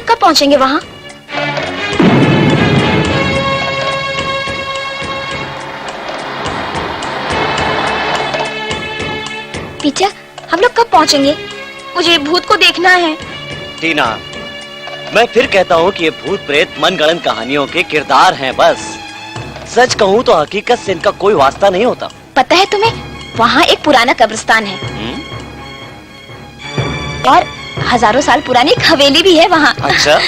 कब पहुंचेंगे वहाँ? पीटर, हम लोग कब पहुंचेंगे? मुझे भूत को देखना है। टीना, मैं फिर कहता हूँ कि ये भूत प्रेत मनगढ़ंत कहानियों के किरदार हैं बस। सच कहूँ तो हकीकत से इनका कोई वास्ता नहीं होता। पता है तुम्हें, वहाँ एक पुराना कब्रिस्तान है और हजारों साल पुरानी एक हवेली भी है वहाँ। अच्छा?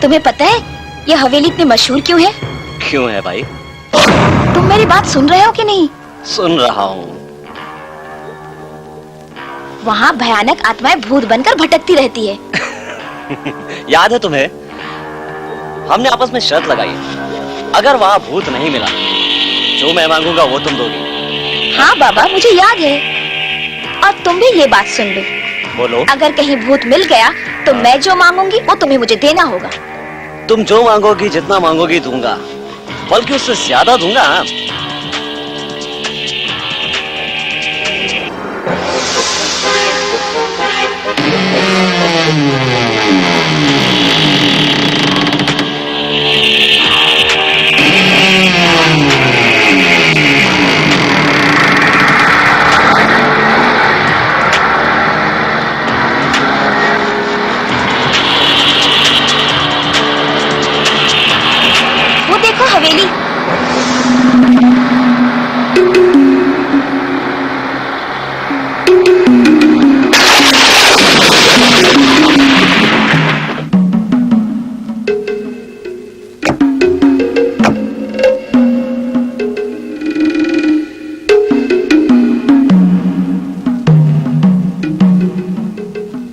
तुम्हें पता है ये हवेली इतनी मशहूर क्यों है? क्यों है भाई? तुम मेरी बात सुन रहे हो कि नहीं? सुन रहा हूँ। वहाँ भयानक आत्माएं भूत बनकर भटकती रहती है। याद है तुम्हें? हमने आपस में शर्त लगाई, अगर वहाँ भूत नहीं मिला, जो मैं मांगूंगा वो तुम दोगी। हाँ बाबा, मुझे याद है। और तुम भी ये बात सुन लो। बोलो। अगर कहीं भूत मिल गया तो मैं जो मांगूंगी वो तुम्हें मुझे देना होगा। तुम जो मांगोगी, जितना मांगोगी दूंगा, बल्कि उससे ज्यादा दूंगा। वो देखो हवेली।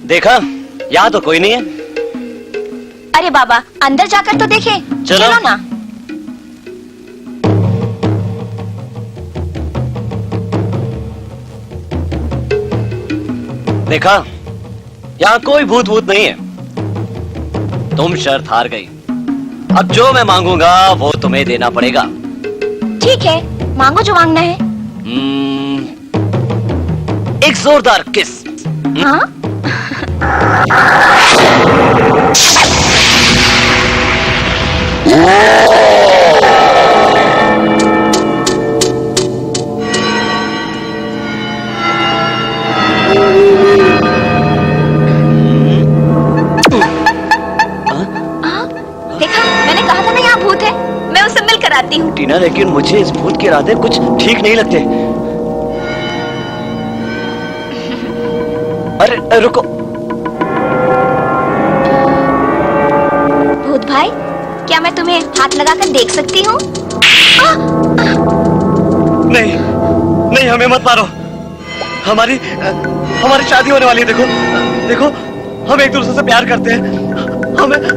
देखा? यहाँ तो कोई नहीं है। अरे बाबा, अंदर जाकर तो देखें। चलो ना। देखा? यहाँ कोई भूत भूत नहीं है। तुम शर्त हार गई। अब जो मैं मांगूंगा वो तुम्हें देना पड़ेगा। ठीक है, मांगो जो मांगना है। एक जोरदार किस। हाँ? देखा, मैंने कहा था ना यहाँ भूत है। मैं उससे मिल कर आती हूँ। टीना, लेकिन मुझे इस भूत के इरादे कुछ ठीक नहीं लगते। अरे रुको। भूत भाई, क्या मैं तुम्हें हाथ लगाकर देख सकती हूँ? नहीं नहीं, हमें मत मारो। हमारी शादी होने वाली है। देखो देखो, हम एक दूसरे से प्यार करते हैं।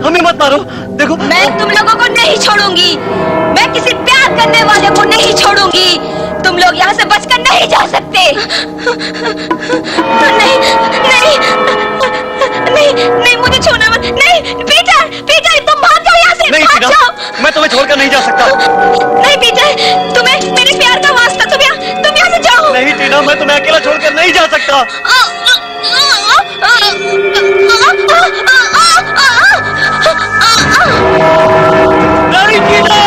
हमें मत मारो। देखो, मैं तुम लोगों को नहीं छोड़ूंगी। मैं किसी प्यार करने वाले को नहीं छोड़ूंगी। तुम लोग यहाँ से बचकर नहीं जा सकते। नहीं नहीं नहीं नहीं, मुझे छूना मत। नहीं पीटर, पीटर, तुम भाग जाओ यहाँ से। नहीं भाग टीना, जाओ। मैं तुम्हें छोड़कर नहीं जा सकता। नहीं पीटर, तुम्हें मेरे प्यार का वास्ता, तुम यहाँ से जाओ। नहीं टीना, मैं तुम्हें अकेला छोड़कर नहीं जा सकता। नहीं टीना!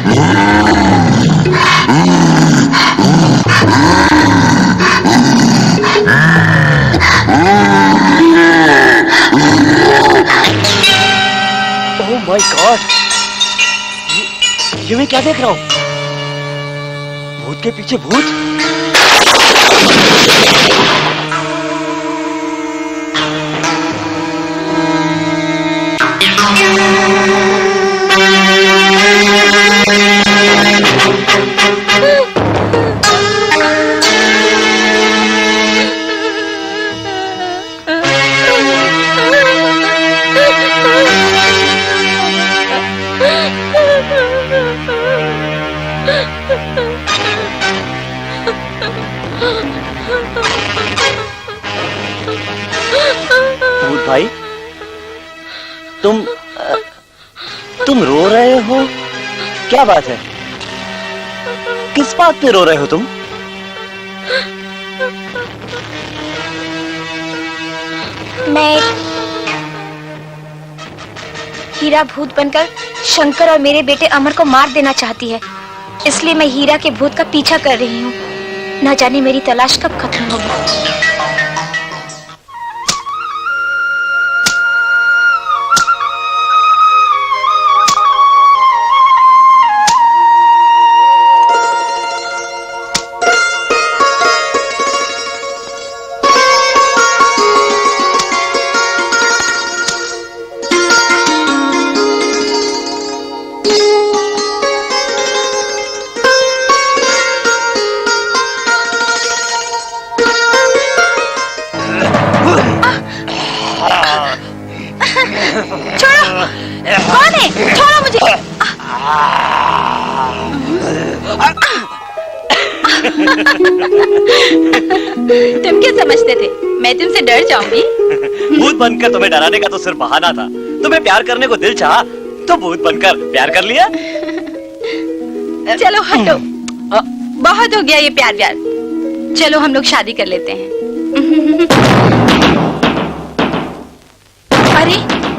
ओह माय गॉड, ये मैं क्या देख रहा हूँ? भूत के पीछे भूत। भूत भाई, तुम रो रहे हो? क्या बात है? किस बात पे रो रहे हो तुम? मैं हीरा भूत बनकर शंकर और मेरे बेटे अमर को मार देना चाहती है, इसलिए मैं हीरा के भूत का पीछा कर रही हूँ। न जाने मेरी तलाश कब खत्म होगी। कौन है? छोड़ो मुझे। तुम क्या समझते थे मैं तुमसे डर जाऊंगी? भूत बनकर तुम्हें डराने का तो सिर्फ बहाना था। तुम्हें प्यार करने को दिल चाहा तो भूत बनकर प्यार कर लिया। चलो हटो, बहुत हो गया ये प्यार व्यार। चलो हम लोग शादी कर लेते हैं। अरे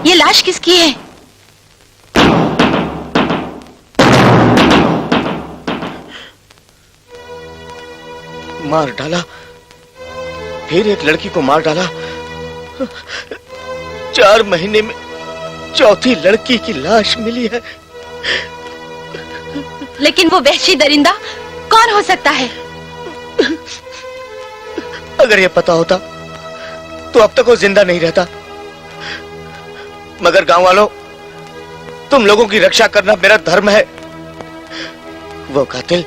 ये लाश किसकी है? मार डाला, फिर एक लड़की को मार डाला। 4 महीने में चौथी लड़की की लाश मिली है। लेकिन वो वहशी दरिंदा कौन हो सकता है? अगर ये पता होता तो अब तक वो जिंदा नहीं रहता। मगर गांव वालों, तुम लोगों की रक्षा करना मेरा धर्म है। वो कातिल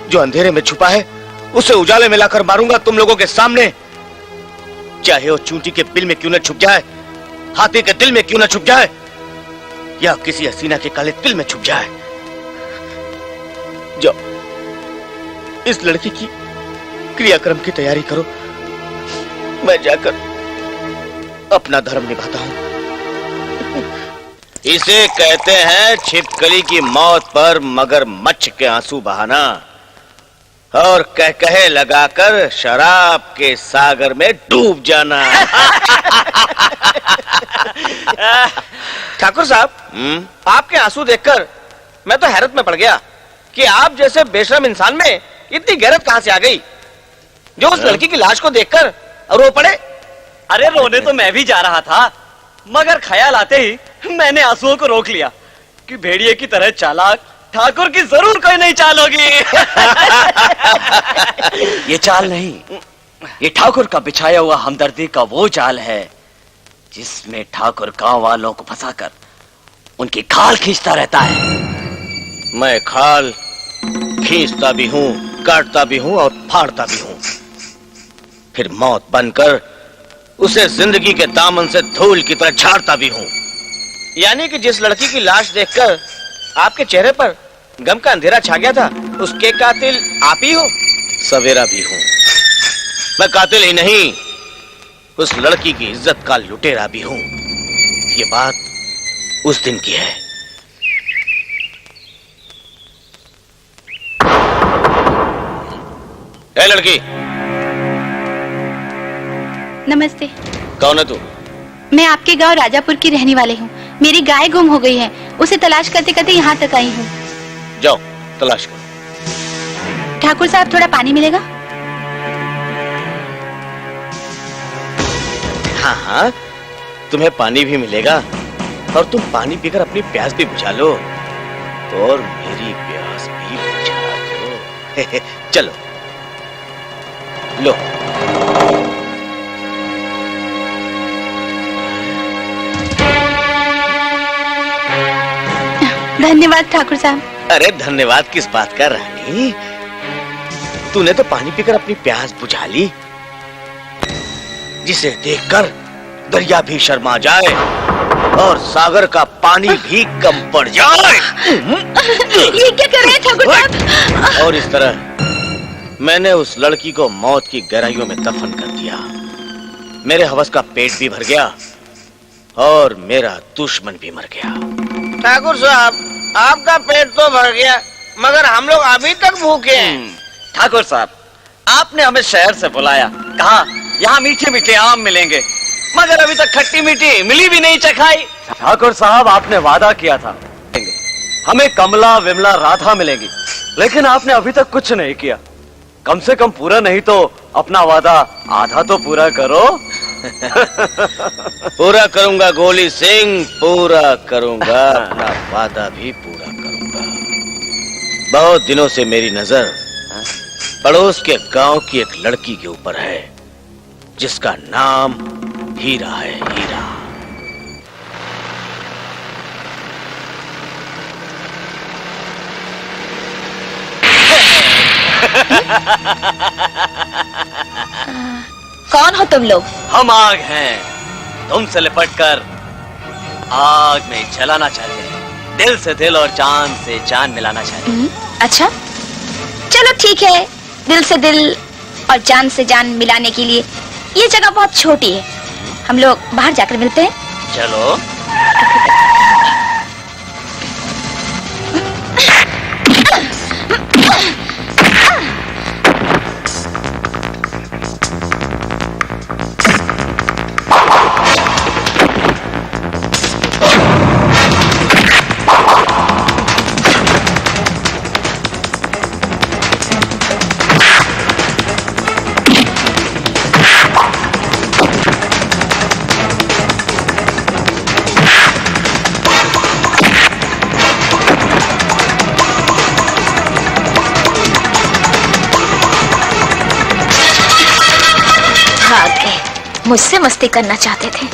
जो अंधेरे में छुपा है, उसे उजाले में लाकर मारूंगा तुम लोगों के सामने। चाहे वो चूंटी के बिल में क्यों न छुप जाए, हाथी के दिल में क्यों न छुप जाए, या किसी हसीना के काले दिल में छुप जाए। जाओ, इस लड़की की क्रियाक्रम की तैयारी करो। मैं जाकर अपना धर्म निभाता हूं। इसे कहते हैं छिपकली की मौत पर मगरमच्छ के आंसू बहाना, और कहे लगाकर शराब के सागर में डूब जाना। ठाकुर साहब, आपके आंसू देखकर मैं तो हैरत में पड़ गया कि आप जैसे बेशरम इंसान में इतनी गैरत कहां से आ गई, जो उस लड़की की लाश को देखकर रो पड़े। अरे रोने तो मैं भी जा रहा था, मगर ख्याल आते ही मैंने आंसुओं को रोक लिया कि भेड़िए की तरह चालाक ठाकुर की जरूर कोई नहीं चाल होगी। ये चाल नहीं, ये ठाकुर का बिछाया हुआ हमदर्दी का वो जाल है जिसमें ठाकुर गांव वालों को फंसाकर उनकी खाल खींचता रहता है। मैं खाल खींचता भी हूं, काटता भी हूं और फाड़ता भी हूं, फिर मौत बनकर उसे जिंदगी के दामन से धूल की तरह झाड़ता भी हूं। यानी कि जिस लड़की की लाश देखकर आपके चेहरे पर गम का अंधेरा छा गया था, उसके कातिल आप ही हो? सवेरा भी हूं। मैं कातिल ही नहीं, उस लड़की की इज्जत का लुटेरा भी हूं। ये बात उस दिन की है। ए लड़की, नमस्ते। कौन है तू? मैं आपके गांव राजापुर की रहने वाली हूँ। मेरी गाय गुम हो गई है, उसे तलाश करते करते यहाँ तक आई हूँ। जाओ तलाश करो। ठाकुर साहब थोड़ा पानी मिलेगा? हाँ हाँ, तुम्हें पानी भी मिलेगा और तुम पानी पीकर अपनी प्यास भी बुझा लो और मेरी प्यास भी बुझा दो। चलो लो। धन्यवाद ठाकुर साहब। अरे धन्यवाद किस बात का रानी, तूने तो पानी पीकर अपनी प्यास बुझा ली, जिसे देखकर दरिया भी शर्मा जाए और सागर का पानी भी कम पड़ जाए। ये क्या कर रहे हैं ठाकुर साहब? और इस तरह मैंने उस लड़की को मौत की गहराइयों में दफन कर दिया। मेरे हवस का पेट भी भर गया और मेरा दुश्मन भी मर गया। ठाकुर साहब, आपका पेट तो भर गया, मगर हम लोग अभी तक भूखे हैं। ठाकुर साहब, आपने हमें शहर से बुलाया, कहा यहाँ मीठे मीठे आम मिलेंगे, मगर अभी तक खट्टी मीठी मिली भी नहीं चखाई। ठाकुर साहब, आपने वादा किया था हमें कमला विमला राधा मिलेगी, लेकिन आपने अभी तक कुछ नहीं किया। कम से कम पूरा नहीं तो अपना वादा आधा तो पूरा करो। पूरा करूंगा गोली सिंह, पूरा करूंगा, अपना वादा भी पूरा करूंगा। बहुत दिनों से मेरी नजर पड़ोस के गांव की एक लड़की के ऊपर है, जिसका नाम हीरा है। हीरा। कौन हो तुम लोग? हम आग हैं, तुमसे लिपटकर आग में जलाना चाहते हैं, दिल से दिल और जान से जान मिलाना चाहते हैं। अच्छा, चलो ठीक है, दिल से दिल और जान से जान मिलाने के लिए ये जगह बहुत छोटी है, हम लोग बाहर जाकर मिलते हैं। चलो। मुझसे मस्ती करना चाहते थे।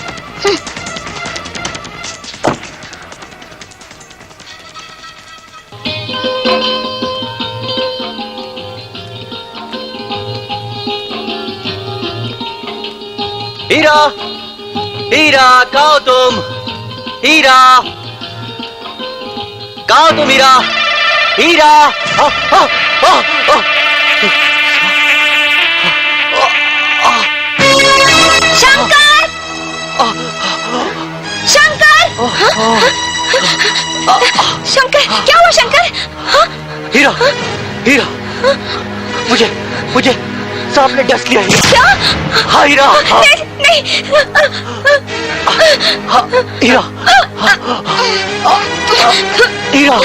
हीरा, हीरा, कहो तुम? हीरा, कहो तुम? हीरा, हीरा। शंकर! शंकर! शंकर, क्या हुआ शंकर? हीरा, हीरा, मुझे सांप ने डस लिया। क्या? हाँ हीरा। नहीं। हीरा, हीरा।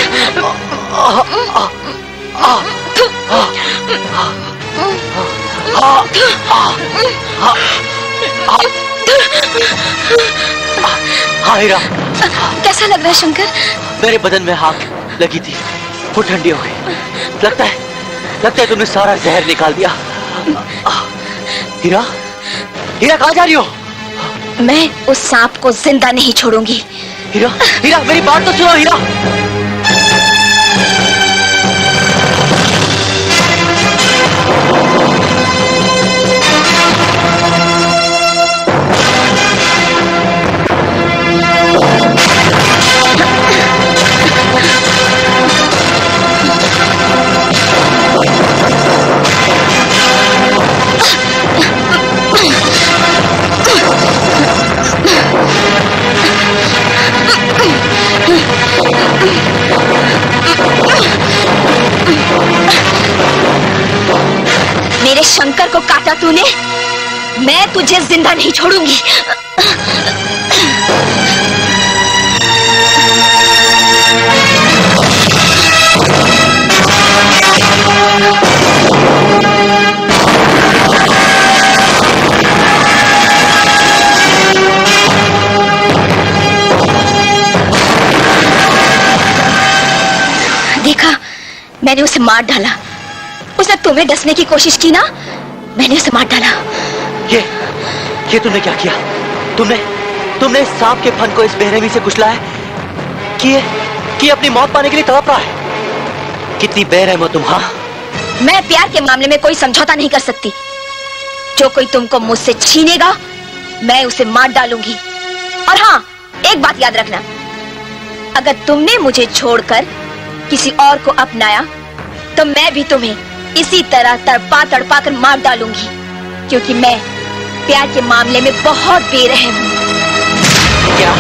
हाँ हीरा। कैसा लग रहा है शंकर? मेरे बदन में आग लगी थी, वो ठंडी हो गई। लगता है तुमने सारा जहर निकाल दिया। हीरा, हीरा कहाँ जा रही हो? मैं उस सांप को जिंदा नहीं छोड़ूंगी। हीरा, हीरा मेरी बात तो सुनो। हीरा, मेरे शंकर को काटा तूने, मैं तुझे जिंदा नहीं छोड़ूंगी। मैंने उसे मार डाला। उसने तुम्हें डसने की कोशिश की ना, मैंने उसे मार डाला। ये तुमने क्या किया? तुमने इस सांप के फन को इस बेरहमी से कुचला है कि अपनी मौत पाने के लिए तड़प रहा है। कितनी बेरहम हो तुम। हाँ, मैं प्यार के मामले में कोई समझौता नहीं कर सकती। जो कोई तुमको मुझसे छीनेगा, मैं उसे मार डालूंगी। और हाँ, एक बात याद रखना, अगर तुमने मुझे छोड़कर किसी और को अपनाया तो मैं भी तुम्हें इसी तरह तड़पा तड़पा कर मार डालूंगी, क्योंकि मैं प्यार के मामले में बहुत बेरहम हूं। क्या?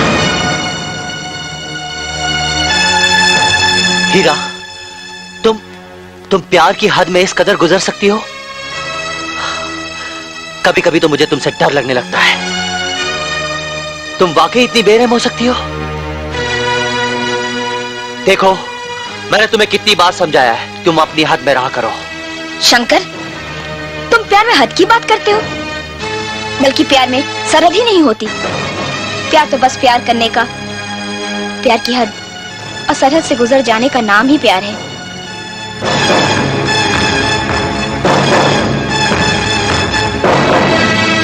हीरा, तुम प्यार की हद में इस कदर गुजर सकती हो? कभी कभी तो मुझे तुमसे डर लगने लगता है। तुम वाकई इतनी बेरहम हो सकती हो? देखो, मैंने तुम्हें कितनी बार समझाया है, तुम अपनी हद में रहा करो। शंकर, तुम प्यार में हद की बात करते हो, बल्कि प्यार में सरहद ही नहीं होती। प्यार तो बस प्यार करने का, प्यार की हद और सरहद से गुजर जाने का नाम ही प्यार है।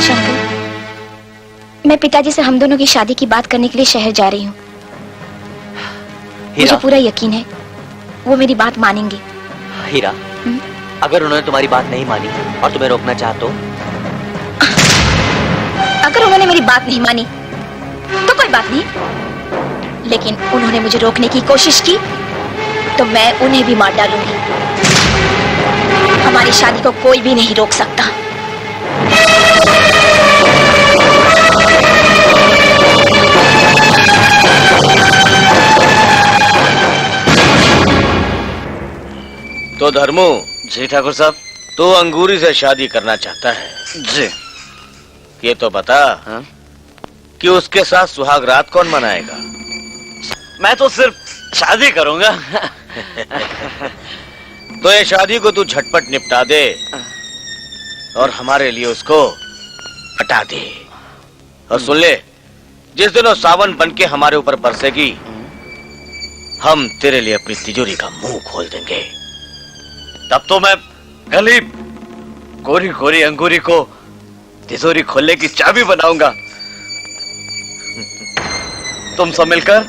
शंकर, मैं पिताजी से हम दोनों की शादी की बात करने के लिए शहर जा रही हूँ। मुझे पूरा यकीन है वो मेरी बात मानेंगे। हीरा, अगर उन्होंने तुम्हारी बात नहीं मानी और तुम्हें रोकना चाहा तो? अगर उन्होंने मेरी बात नहीं मानी तो कोई बात नहीं, लेकिन उन्होंने मुझे रोकने की कोशिश की तो मैं उन्हें भी मार डालूंगी। हमारी शादी को कोई भी नहीं रोक सकता। तो धर्मू। जी ठाकुर साहब। तो अंगूरी से शादी करना चाहता है? जी। ये तो बता, हाँ? कि उसके साथ सुहाग रात कौन मनाएगा? मैं तो सिर्फ शादी करूंगा। तो ये शादी को तू झटपट निपटा दे और हमारे लिए उसको हटा दे। और सुन ले, जिस दिन वो सावन बन के हमारे ऊपर बरसेगी, हम तेरे लिए अपनी तिजोरी का मुंह खोल देंगे। तब तो मैं गली गोरी गोरी अंगूरी को तिजोरी खोलने की चाबी बनाऊंगा। तुम सब मिलकर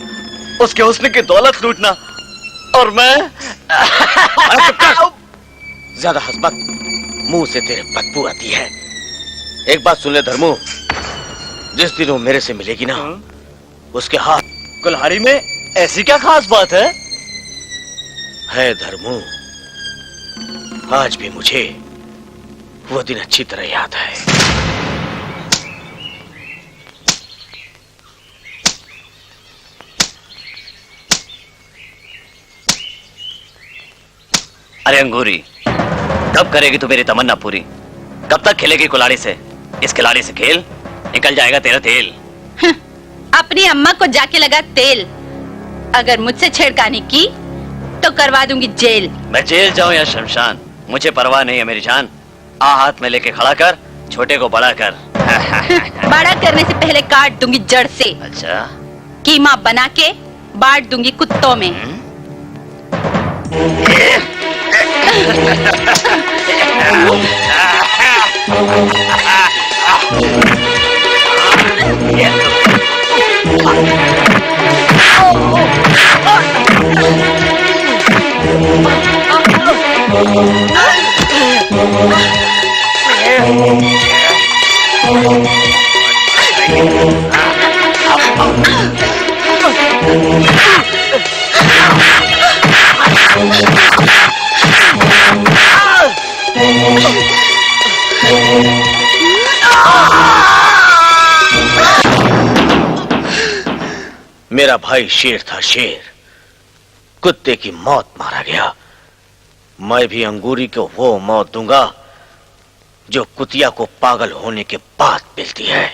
उसके हुस्न की दौलत लूटना और मैं। ज्यादा हंस मत, मुंह से तेरे बदबू आती है। एक बात सुन ले धर्मू, जिस दिन वो मेरे से मिलेगी ना, उसके हाथ कुल्हाड़ी में ऐसी क्या खास बात है धर्मू, आज भी मुझे वो दिन अच्छी तरह याद है। अरे अंगूरी, कब करेगी तू मेरी तमन्ना पूरी? कब तक खेलेगी कुल्हाड़ी से? इस खिलाड़ी से खेल, निकल जाएगा तेरा तेल। अपनी अम्मा को जाके लगा तेल। अगर मुझसे छेड़खानी की तो करवा दूंगी जेल। मैं जेल जाऊं या शमशान, मुझे परवाह नहीं है मेरी जान। आ हाथ में लेके खड़ा कर, छोटे को बड़ा कर। बड़ा करने से पहले काट दूंगी जड़ से। अच्छा, कीमा बना के बांट दूंगी कुत्तों में। मेरा भाई शेर था, शेर। कुत्ते की मौत मारा गया। मैं भी अंगूरी को वो मौत दूंगा जो कुतिया को पागल होने के बाद मिलती है।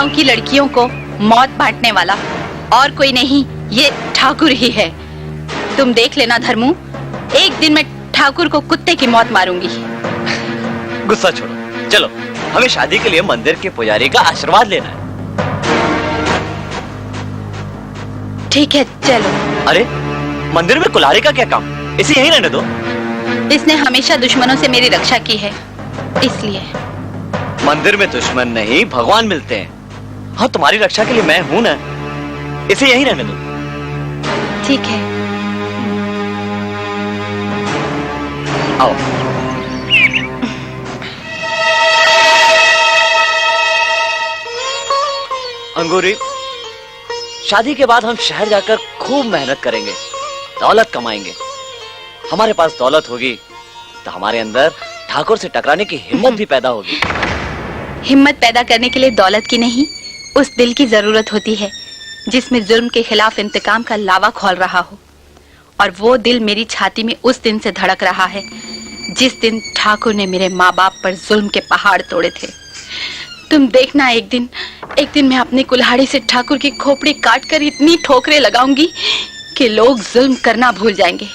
गांव की लड़कियों को मौत बांटने वाला और कोई नहीं, ये ठाकुर ही है। तुम देख लेना धर्मू, एक दिन मैं ठाकुर को कुत्ते की मौत मारूंगी। गुस्सा छोड़ो, चलो हमें शादी के लिए मंदिर के पुजारी का आशीर्वाद लेना है। ठीक है चलो। अरे मंदिर में कुल्हाड़ी का क्या काम, इसे यहीं रहने दो। इसने हमेशा दुश्मनों से मेरी रक्षा की है, इसलिए। मंदिर में दुश्मन नहीं, भगवान मिलते हैं। हाँ, तुम्हारी रक्षा के लिए मैं हूं ना, इसे यहीं रहने दो। ठीक है। आओ। अंगूरी, शादी के बाद हम शहर जाकर खूब मेहनत करेंगे, दौलत कमाएंगे। हमारे पास दौलत होगी तो हमारे अंदर ठाकुर से टकराने की हिम्मत भी पैदा होगी। हिम्मत पैदा करने के लिए दौलत की नहीं, उस दिल की जरूरत होती है जिसमें जुल्म के खिलाफ इंतकाम का लावा खौल रहा हो। और वो दिल मेरी छाती में उस दिन से धड़क रहा है जिस दिन ठाकुर ने मेरे माँ बाप पर जुल्म के पहाड़ तोड़े थे। तुम देखना, एक दिन मैं अपनी कुल्हाड़ी से ठाकुर की खोपड़ी काटकर इतनी ठोकरें लगाऊंगी कि लोग जुल्म करना भूल जाएंगे।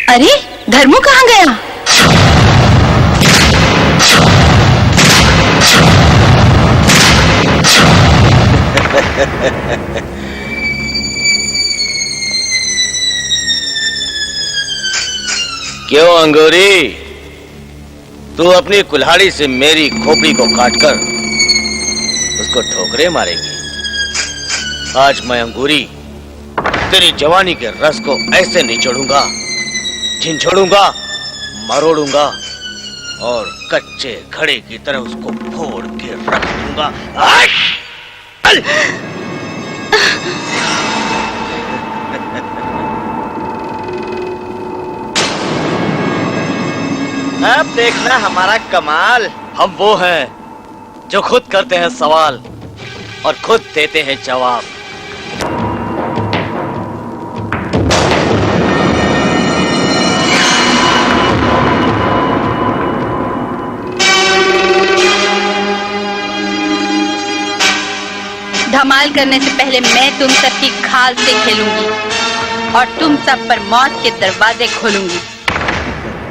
अरे धर्मू कहाँ गया? क्यों अंगूरी, तू अपनी कुल्हाड़ी से मेरी खोपड़ी को काटकर उसको ठोकरे मारेगी? आज मैं अंगूरी तेरी जवानी के रस को ऐसे निचोड़ूंगा, झिंझोड़ूंगा, मरोड़ूंगा और कच्चे घड़े की तरह उसको फोड़ के रख दूंगा। अब देखना हमारा कमाल। हम वो हैं जो खुद करते हैं सवाल और खुद देते हैं जवाब। धमाल करने से पहले मैं तुम सबकी खाल से खेलूंगी और तुम सब पर मौत के दरवाजे खोलूंगी।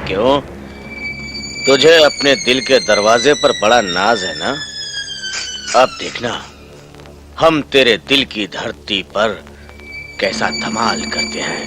क्यों? तुझे अपने दिल के दरवाजे पर बड़ा नाज है ना? अब देखना हम तेरे दिल की धरती पर कैसा धमाल करते हैं।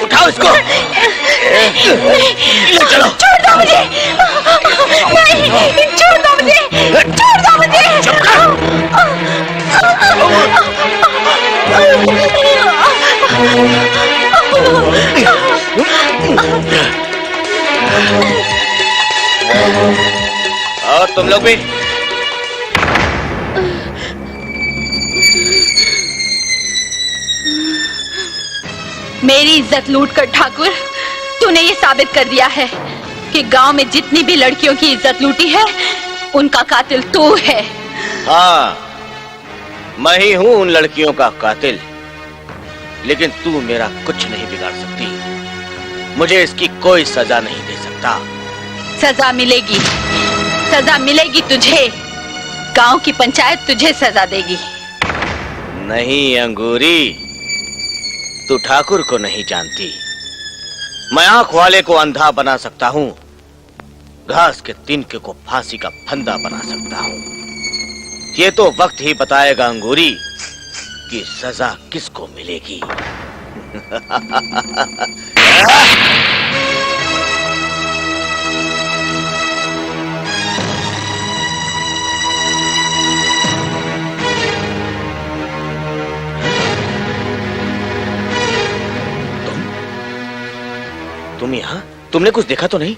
उठाओ इसको। ले चलो। छोड़ दो मुझे, नहीं, छोड़ दो मुझे, छोड़ दो मुझे। चुप और तुम लोग भी। मेरी इज्जत लूटकर ठाकुर तूने ये साबित कर दिया है कि गांव में जितनी भी लड़कियों की इज्जत लूटी है उनका कातिल तू है। हाँ, मैं ही हूं उन लड़कियों का कातिल, लेकिन तू मेरा कुछ नहीं बिगाड़ सकती। मुझे इसकी कोई सजा नहीं दे सकता। सजा मिलेगी, सजा मिलेगी तुझे। गांव की पंचायत तुझे सजा देगी। नहीं अंगूरी, तू ठाकुर को नहीं जानती। मैं आंख वाले को अंधा बना सकता हूं, घास के तिनके को फांसी का फंदा बना सकता हूं। ये तो वक्त ही बताएगा अंगूरी कि सजा किसको मिलेगी। तुम यहाँ? तुमने कुछ देखा तो नहीं?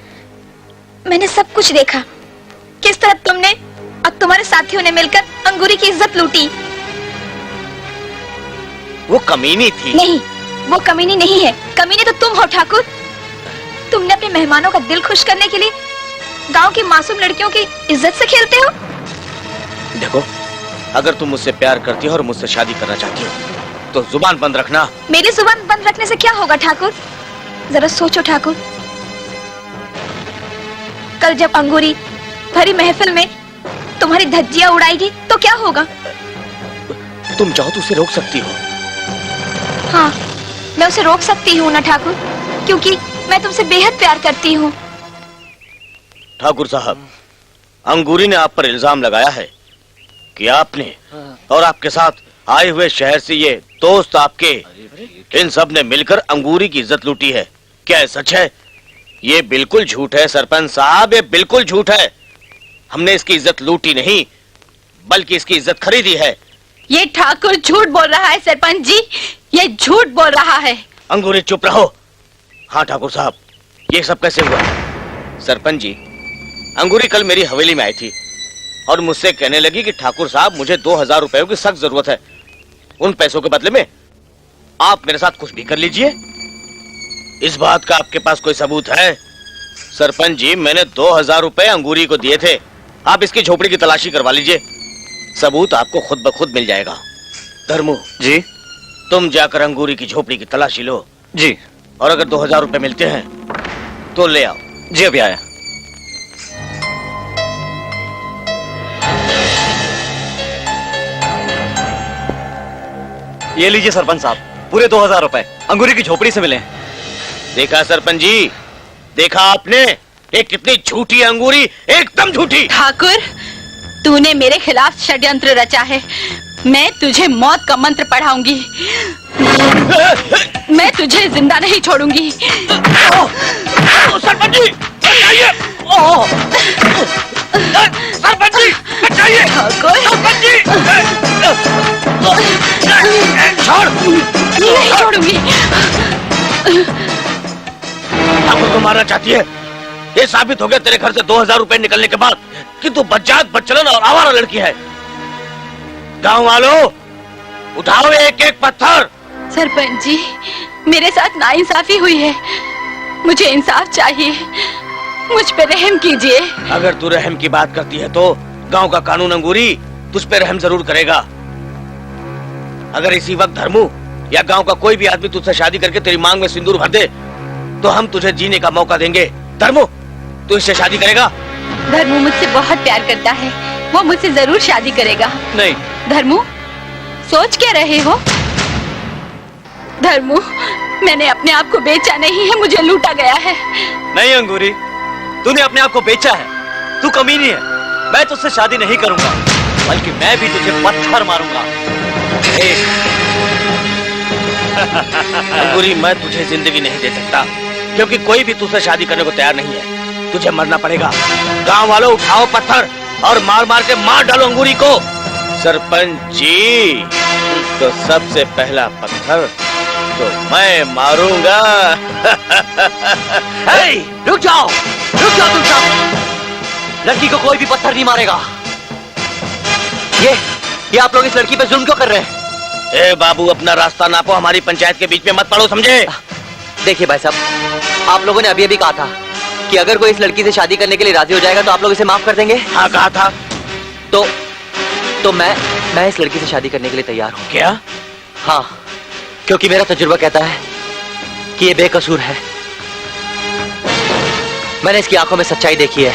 मैंने सब कुछ देखा। किस तरह तुमने और तुम्हारे साथियों ने मिलकर अंगूरी की इज्जत लूटी। वो कमीनी थी। नहीं, वो कमीनी नहीं है। कमीने तो तुम हो ठाकुर। तुमने अपने मेहमानों का दिल खुश करने के लिए गांव की मासूम लड़कियों की इज्जत से खेलते हो। देखो, अगर तुम मुझसे प्यार करती हो और मुझसे शादी करना चाहती हो तो जुबान बंद रखना। मेरी जुबान बंद रखने से क्या होगा ठाकुर? जरा सोचो ठाकुर, कल जब अंगूरी भरी महफिल में तुम्हारी धज्जियां उड़ाएगी तो क्या होगा? तुम चाहो तो उसे रोक सकती हो। हाँ, मैं उसे रोक सकती हूँ ना ठाकुर, क्योंकि मैं तुमसे बेहद प्यार करती हूँ। ठाकुर साहब, अंगूरी ने आप पर इल्जाम लगाया है कि आपने और आपके साथ आए हुए शहर से ये दोस्त आपके, इन सब ने मिलकर अंगूरी की इज्जत लूटी है। क्या ये सच है? ये बिल्कुल झूठ है सरपंच साहब, ये बिल्कुल झूठ है। हमने इसकी इज्जत लूटी नहीं, बल्कि इसकी इज्जत खरीदी है। ये ठाकुर झूठ बोल रहा है सरपंच जी, ये झूठ बोल रहा है। अंगूरी चुप रहो। हाँ ठाकुर साहब, ये सब कैसे हुआ? सरपंच जी, अंगूरी कल मेरी हवेली में आई थी और मुझसे कहने लगी कि ठाकुर साहब मुझे 2000 रुपयों की सख्त जरूरत है। उन पैसों के बदले में आप मेरे साथ कुछ भी कर लीजिए। इस बात का आपके पास कोई सबूत है? सरपंच जी, मैंने 2000 रुपए अंगूरी को दिए थे। आप इसकी झोपड़ी की तलाशी करवा लीजिए, सबूत आपको खुद ब खुद मिल जाएगा। धर्मू जी। तुम जाकर अंगूरी की झोपड़ी की तलाशी लो। जी। और अगर 2000 रुपए मिलते हैं तो ले आओ। जी, अभी आया। ये लीजिए सरपंच साहब, पूरे 2000 रुपए अंगूरी की झोपड़ी से मिले। देखा सरपंच जी, देखा आपने? एक कितनी झूठी अंगूरी, एकदम झूठी। ठाकुर, तूने मेरे खिलाफ षड्यंत्र रचा है। मैं तुझे मौत का मंत्र पढ़ाऊंगी। मैं तुझे जिंदा नहीं छोड़ूंगी। सरपंच जी, बचाइए! सरपंच जी, बचाइए! ठाकुर, सरपंच जी! छोड़! नहीं छोड़ूंगी। ठाकुर को मारना चाहती है? ये साबित हो गया तेरे घर से 2000 रुपए निकलने के बाद कि तू बच्चात, बच्चलन और आवारा लड़की है। गांव वालों, उठाओ एक एक पत्थर। सरपंच जी, मेरे साथ नाइंसाफी हुई है, मुझे इंसाफ चाहिए। मुझ पे रहम कीजिए। अगर तू रहम की बात करती है तो गांव का कानून अंगूरी तुझ पे रहम जरूर करेगा। अगर इसी वक्त धर्मू या गांव का कोई भी आदमी तुझसे शादी करके तेरी मांग में सिंदूर भर दे तो हम तुझे जीने का मौका देंगे। धर्मू, तू इससे शादी करेगा? धर्मू मुझसे बहुत प्यार करता है, वो मुझसे जरूर शादी करेगा। नहीं। धर्मू, सोच क्या रहे हो? धर्मू, मैंने अपने आप को बेचा नहीं है, मुझे लूटा गया है। नहीं अंगूरी, तूने अपने आप को बेचा है। तू कमीनी है। मैं तुझसे शादी नहीं करूंगा, बल्कि मैं भी तुझे पत्थर मारूंगा। अंगूरी, मैं तुझे जिंदगी नहीं दे सकता, क्योंकि कोई भी तुझसे शादी करने को तैयार नहीं है। तुझे मरना पड़ेगा। गांव वालों उठाओ पत्थर और मार मार के मार डालो अंगूरी को। सरपंच जी, तो सबसे पहला पत्थर तो मैं मारूंगा। रुक जाओ तुम सब। लड़की को कोई भी पत्थर नहीं मारेगा। ये आप लोग इस लड़की पे जुल्म क्यों कर रहे हैं? ए बाबू, अपना रास्ता नापो, हमारी पंचायत के बीच में मत पड़ो, समझे? देखिए भाई साहब, आप लोगों ने अभी अभी कहा था कि अगर कोई इस लड़की से शादी करने के लिए राजी हो जाएगा तो आप लोग इसे माफ कर देंगे। हाँ कहा था। तो मैं इस लड़की से शादी करने के लिए तैयार हूँ। क्या? हाँ, क्योंकि मेरा तजुर्बा कहता है कि ये बेकसूर है। मैंने इसकी आंखों में सच्चाई देखी है।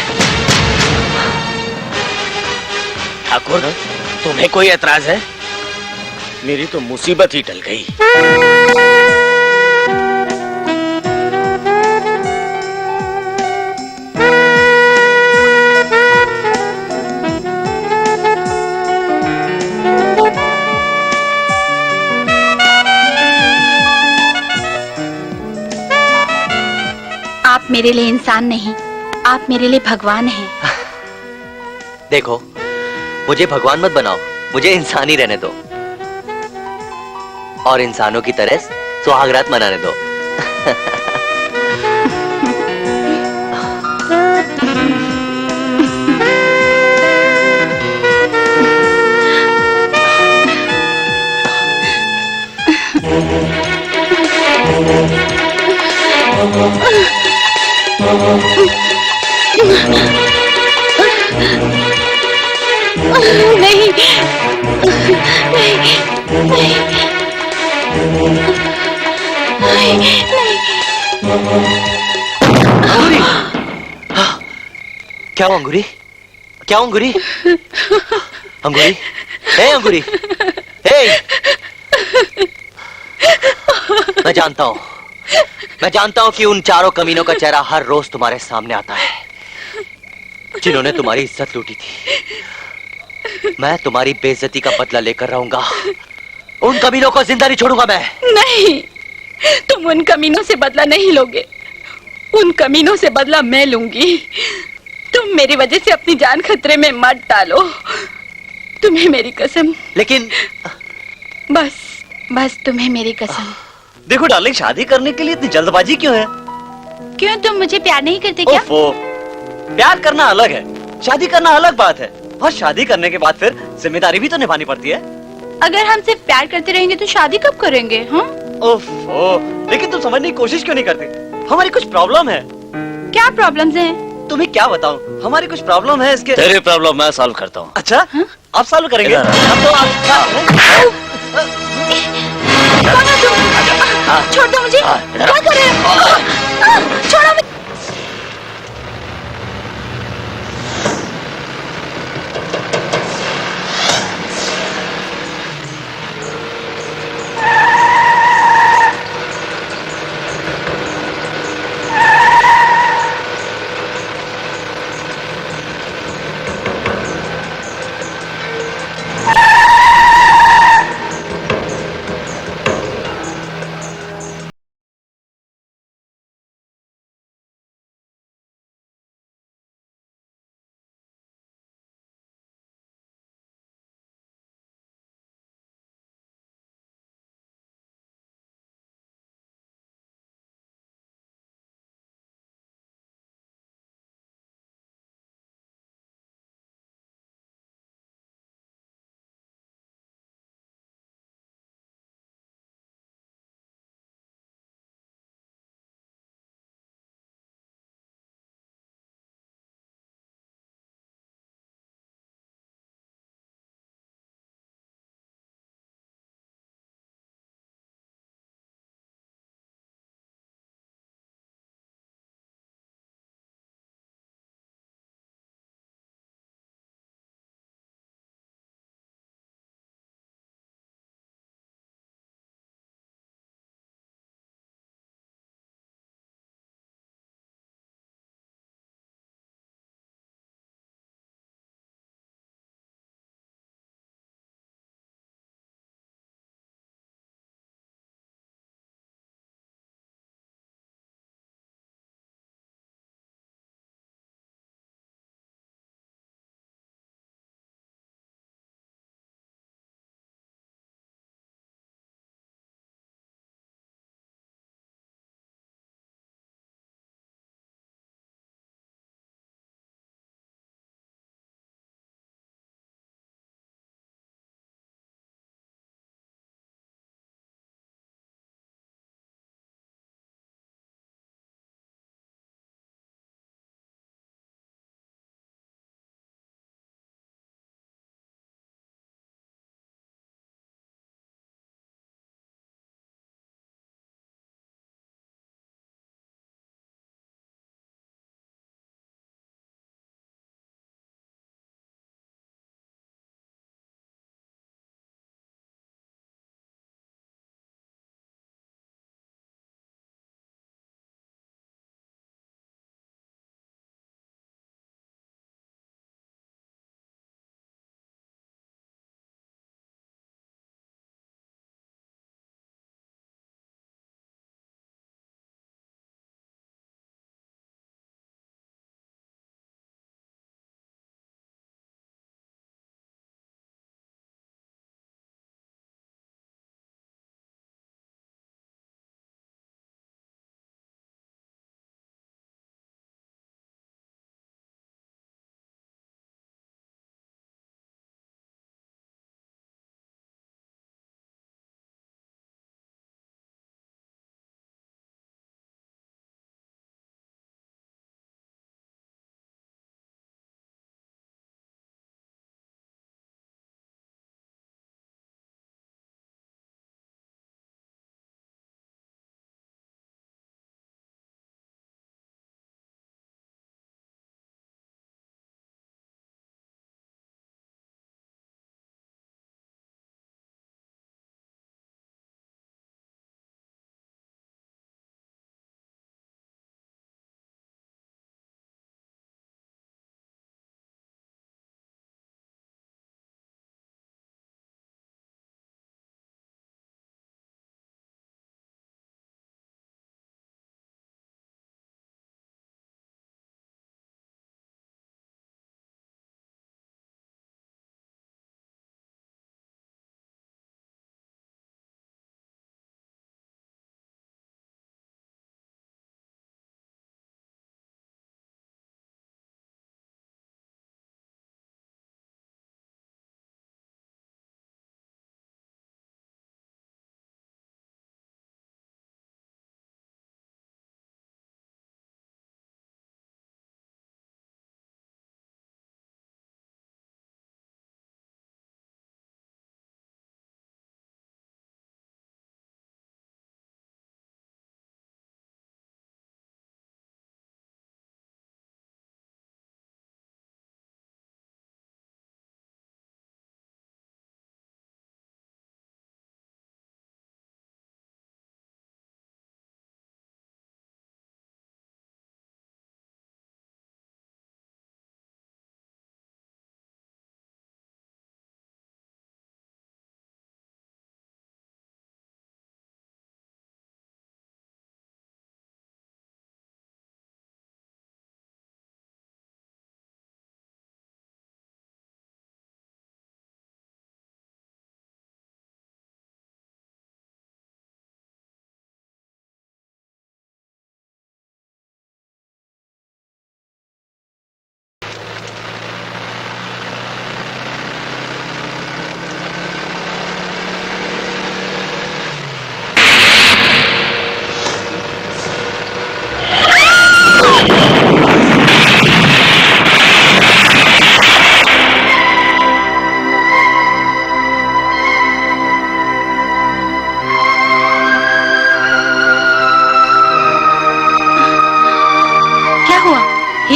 ठाकुर, तुम्हें कोई एतराज है? मेरी तो मुसीबत ही टल गई। आप मेरे लिए इंसान नहीं, आप मेरे लिए भगवान हैं। देखो, मुझे भगवान मत बनाओ, मुझे इंसान ही रहने दो और इंसानों की तरह सुहागरात मनाने दो। नहीं, अंगूरी! क्या हुआ अंगूरी? क्या हुआ अंगूरी? अंगूरी? हे अंगूरी! हे! मैं जानता हूं कि उन चारों कमीनों का चेहरा हर रोज तुम्हारे सामने आता है, जिन्होंने तुम्हारी इज्जत लूटी थी। मैं तुम्हारी बेइज्जती का बदला लेकर रहूंगा। उन कमीनों को जिंदा नहीं छोड़ूंगा मैं। नहीं, तुम उन कमीनों से बदला नहीं लोगे। उन कमीनों से बदला मैं लूंगी। तुम मेरी वजह से अपनी जान खतरे में मत डालो। तुम्हें मेरी कसम। लेकिन बस तुम्हें मेरी कसम। देखो डार्लिंग, शादी करने के लिए इतनी जल्दबाजी क्यों है? क्यों, तुम मुझे प्यार नहीं करते क्या? ओफो, प्यार करना अलग है, शादी करना अलग बात है। और शादी करने के बाद फिर जिम्मेदारी भी तो निभानी पड़ती है। अगर हम सिर्फ प्यार करते रहेंगे तो शादी कब करेंगे? हाँ? ओफो, लेकिन तुम समझने की कोशिश क्यों नहीं करते? हमारी कुछ प्रॉब्लम है। क्या प्रॉब्लम्स हैं? तुम्हें क्या बताऊं, हमारी कुछ प्रॉब्लम है इसके। तेरी प्रॉब्लम मैं सॉल्व करता हूँ। अच्छा, आप सॉल्व करेंगे? इधर अब तो आप कौन हो तुम? छोड़ दो मुझे। क्या कर रहे हो? छोड़ो मुझे।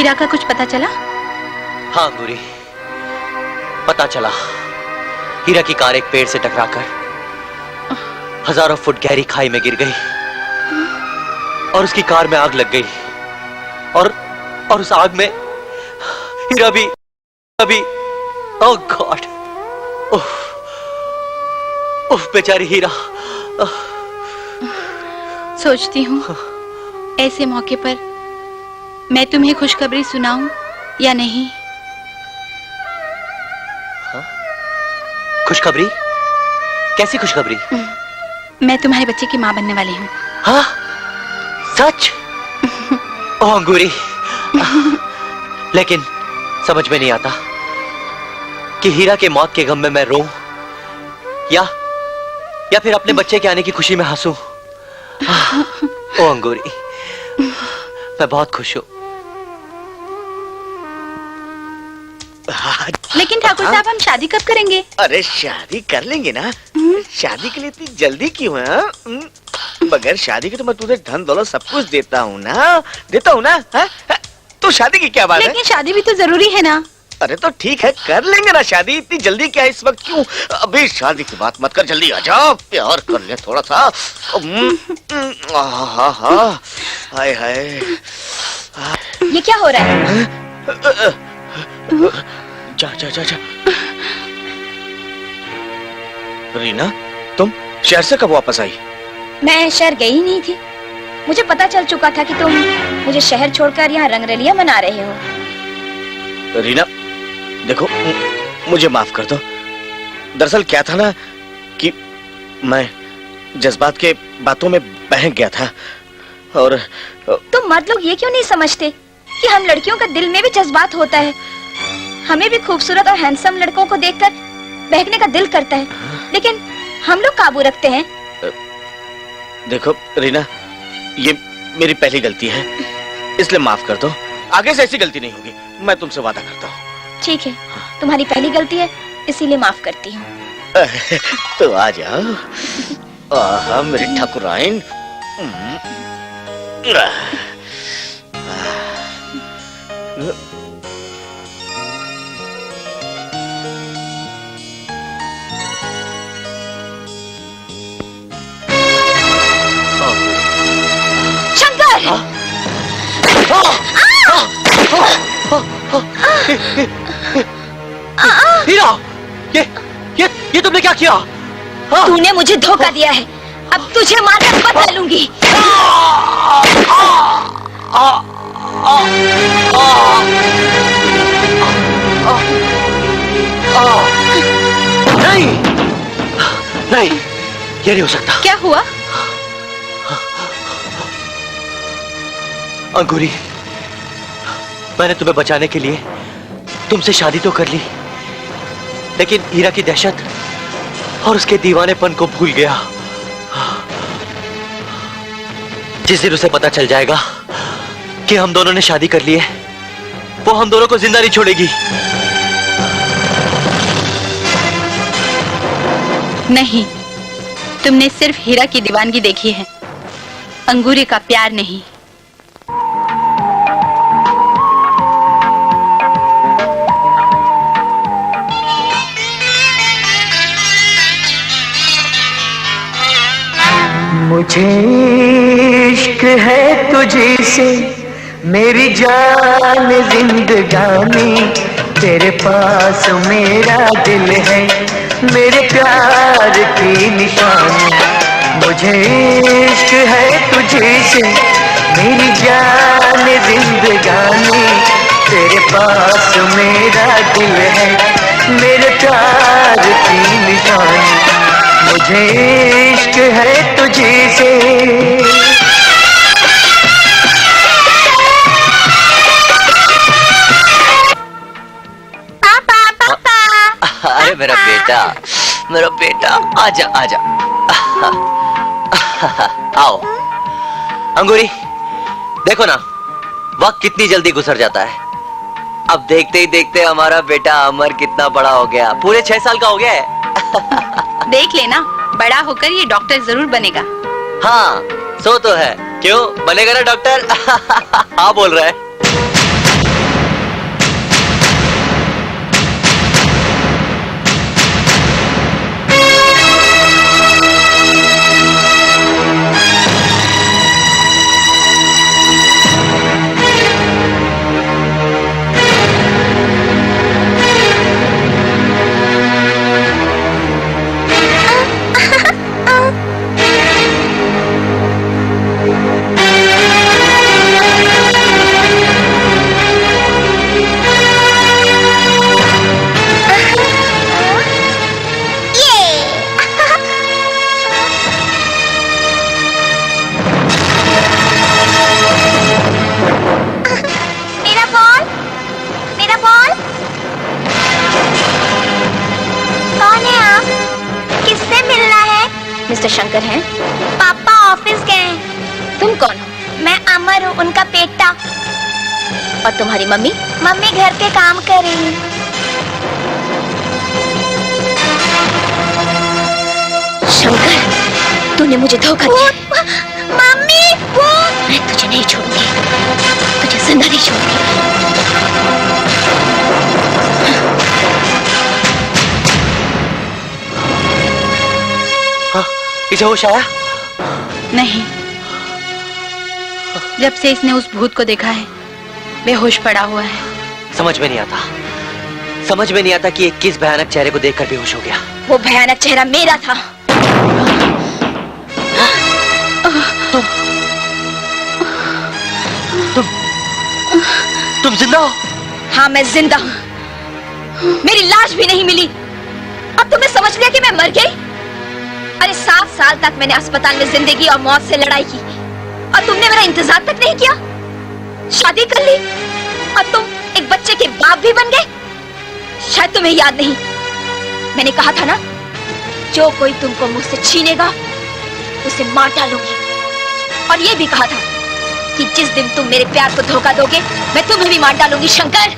हीरा का कुछ पता चला? हाँ अंगूरी, पता चला। हीरा की कार एक पेड़ से टकराकर हजारों फुट गहरी खाई में गिर गई और उसकी कार में आग लग गई और उस आग में हीरा भी ओह गॉड, उफ बेचारी हीरा। सोचती हूँ ऐसे मौके पर मैं तुम्हें खुशखबरी सुनाऊं या नहीं। खुशखबरी? कैसी खुशखबरी? मैं तुम्हारे बच्चे की माँ बनने वाली हूँ। हाँ सच? ओह अंगूरी, लेकिन समझ में नहीं आता कि हीरा के मौत के गम में मैं रोऊं या फिर अपने बच्चे के आने की खुशी में हंसूं। ओह अंगूरी, मैं बहुत खुश हूं। लेकिन ठाकुर साहब, हम शादी कब करेंगे? अरे शादी कर लेंगे ना। शादी के लिए इतनी जल्दी क्यों है? बगैर शादी के तो मैं तुझे धन दौलत सब कुछ देता हूँ ना। हाँ? तो शादी की क्या बात है? लेकिन शादी भी तो जरूरी है ना। अरे तो ठीक है, कर लेंगे ना शादी। इतनी जल्दी क्या इस वक्त क्यों? अभी शादी की बात मत कर, जल्दी आ जाओ, प्यार कर ले थोड़ा सा। हाय हाय, ये क्या हो रहा है? जा जा जा जा। रीना, तुम शहर से कब वापस आई? मैं शहर गई नहीं थी। मुझे पता चल चुका था कि तुम मुझे शहर छोड़कर यहाँ रंगरलिया मना रहे हो। रीना देखो, मुझे माफ कर दो। दरअसल क्या था ना कि मैं जज्बात के बातों में बहक गया था और तुम मर्द लोग ये क्यों नहीं समझते कि हम लड़कियों का दिल में भी जज्बात होता है। हमें भी खूबसूरत और हैंडसम लड़कों को देखकर बहकने का दिल करता है, लेकिन हम लोग काबू रखते हैं। देखो रीना, ये मेरी पहली गलती है, इसलिए माफ कर दो। आगे से ऐसी गलती नहीं होगी, मैं तुमसे वादा करता हूँ। ठीक है, तुम्हारी पहली गलती है, इसीलिए माफ करती हूँ। तो आ जाओ। आहा मेरी ठाकुराइन। शंकर! हीरा, ये तुमने क्या किया? तूने मुझे धोखा दिया है, अब तुझे मारकर बदला लूंगी। नहीं नहीं, ये नहीं हो सकता। क्या हुआ? अंकुरी, मैंने तुम्हें बचाने के लिए तुमसे शादी तो कर ली, लेकिन हीरा की दहशत और उसके दीवानेपन को भूल गया। जिस दिन उसे पता चल जाएगा कि हम दोनों ने शादी कर ली है, वो हम दोनों को जिंदा नहीं छोड़ेगी। नहीं, तुमने सिर्फ हीरा की दीवानगी देखी है, अंगूरी का प्यार नहीं। मुझे इश्क है तुझे से मेरी जान जिंदगानी, तेरे पास मेरा दिल है मेरे प्यार की निशानी। मुझे इश्क है तुझे से मेरी जान जिंदगानी, तेरे पास मेरा दिल है मेरे प्यार की निशानी। मुझे इश्क है तुझे से। पापा पापा। अरे मेरा बेटा, आजा आजा। आओ अंगूरी, देखो ना वक्त कितनी जल्दी गुजर जाता है। अब देखते ही देखते हमारा बेटा अमर कितना बड़ा हो गया, पूरे 6 साल का हो गया है। देख लेना, बड़ा होकर ये डॉक्टर जरूर बनेगा। हाँ, सो तो है। क्यों बनेगा ना डॉक्टर? हाँ बोल रहा है। मिस्टर शंकर हैं? पापा ऑफिस गए हैं। तुम कौन हो? मैं अमर हूँ, उनका बेटा। और तुम्हारी मम्मी? मम्मी घर के काम कर रही है। शंकर, तूने मुझे धोखा दिया। मम्मी वो मैं तुझे नहीं छोड़ूंगी, तुझे जिंदा नहीं छोड़ूंगी। हाँ, इसे होश आया? नहीं, जब से इसने उस भूत को देखा है बेहोश पड़ा हुआ है। समझ में नहीं आता, समझ में नहीं आता कि ये किस भयानक चेहरे को देखकर बेहोश हो गया। वो भयानक चेहरा मेरा था। तुम जिंदा हो? हाँ, मैं जिंदा हूँ। मेरी लाश भी नहीं मिली। अब तुमने समझ लिया कि मैं मर गई? अरे 7 साल तक मैंने अस्पताल में जिंदगी और मौत से लड़ाई की और तुमने मेरा इंतजार तक नहीं किया। शादी कर ली और तुम एक बच्चे के बाप भी बन गए। शायद तुम्हें याद नहीं, मैंने कहा था ना, जो कोई तुमको मुझसे छीनेगा उसे मार डालूंगी। और ये भी कहा था कि जिस दिन तुम मेरे प्यार को धोखा दोगे मैं तुम्हें भी मार डालूंगी। शंकर,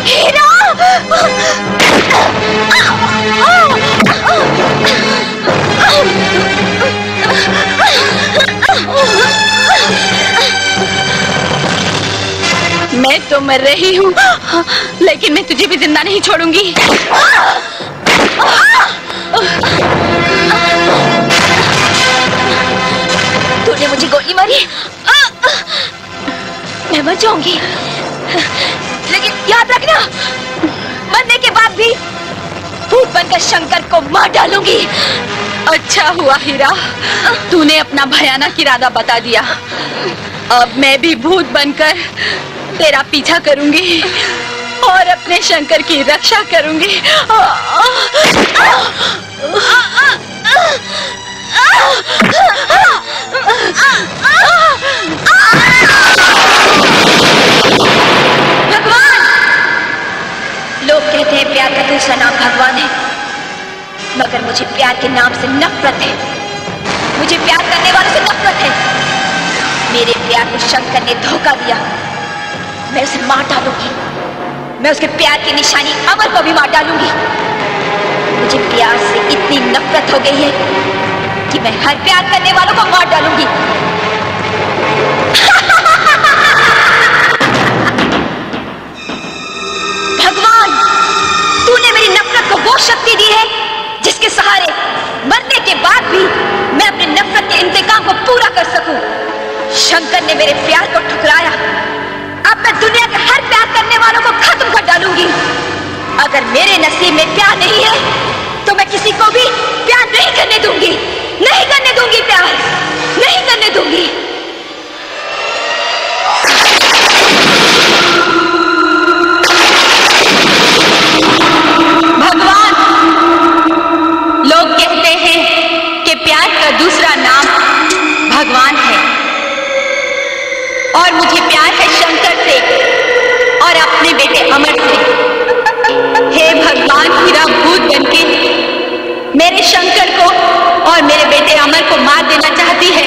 हीरा! मैं तो मर रही हूँ, लेकिन मैं तुझे भी जिंदा नहीं छोड़ूंगी। तूने मुझे गोली मारी, मैं मर जाऊंगी, लेकिन याद रखना, मरने के बाद भी भूत बनकर शंकर को मार डालूंगी। अच्छा हुआ हीरा, तूने अपना भयानक इरादा बता दिया। अब मैं भी भूत बनकर तेरा पीछा करूंगी और अपने शंकर की रक्षा करूंगी। भगवान! लोग कहते हैं प्यार का दूसरा नाम भगवान है, मगर मुझे प्यार के नाम से नफरत है। मुझे प्यार करने वालों से नफरत है। मेरे प्यार को शंकर ने धोखा दिया, मैं उसे मार डालूंगी। मैं उसके प्यार की निशानी अमर को भी मार डालूंगी। मुझे प्यार से इतनी नफरत हो गई है कि मैं हर प्यार करने वालों को मार डालूंगी। भगवान, तूने मेरी नफरत को वो शक्ति दी है जिसके सहारे मरने के बाद भी मैं अपने नफरत के इंतकाम को पूरा कर सकूं। शंकर ने मेरे प्यार को ठुकराया, अब मैं दुनिया के हर प्यार करने वालों को खत्म कर डालूंगी। अगर मेरे नसीब में प्यार नहीं है तो मैं किसी को भी प्यार नहीं करने दूंगी, नहीं करने दूंगी, प्यार नहीं करने दूंगी। भगवान, लोग कहते हैं कि प्यार का दूसरा नाम भगवान है, और मुझे प्यार है शंकर से और अपने बेटे अमर से। हे भगवान, हीरा भूत बनके मेरे शंकर को और मेरे बेटे अमर को मार देना चाहती है।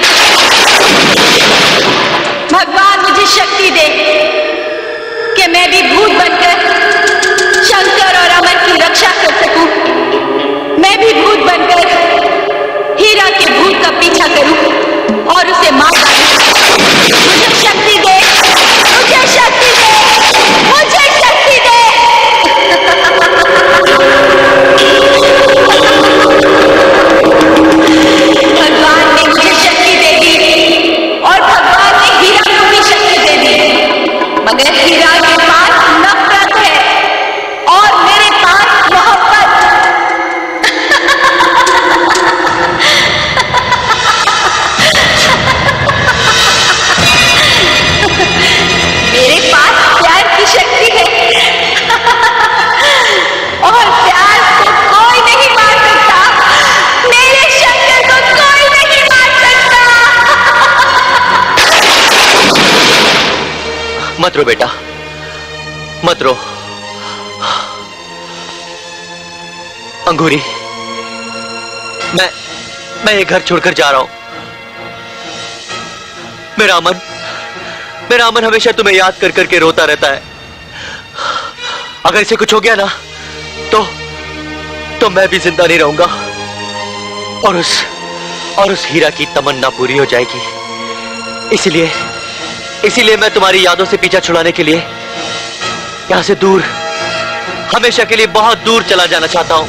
भगवान, मुझे शक्ति दे कि मैं भी भूत बनकर शंकर और अमर की रक्षा कर सकूं। मैं भी भूत बनकर हीरा के भूत का पीछा करूं और उसे मार डालूं। मुझे शक्ति दे, मुझे शक्ति दे, मुझे शक्ति दे। भगवान ने मुझे शक्ति दे दी और भगवान ने हीरा को भी शक्ति दे दी, मगर हीरा के पास नफरत है और मेरे पास मोहब्बत। मेरे पास प्यार की शक्ति है और प्यार को कोई नहीं मार सकता। मेरे शंकर को कोई नहीं मार सकता। मत रो बेटा, मत रो। अंगूरी, मैं ये घर छोड़कर जा रहा हूं। मेरा अमन हमेशा तुम्हें याद कर करके रोता रहता है। अगर इसे कुछ हो गया ना तो मैं भी जिंदा नहीं रहूंगा और उस हीरा की तमन्ना पूरी हो जाएगी। इसीलिए मैं तुम्हारी यादों से पीछा छुड़ाने के लिए यहां से दूर, हमेशा के लिए बहुत दूर चला जाना चाहता हूं।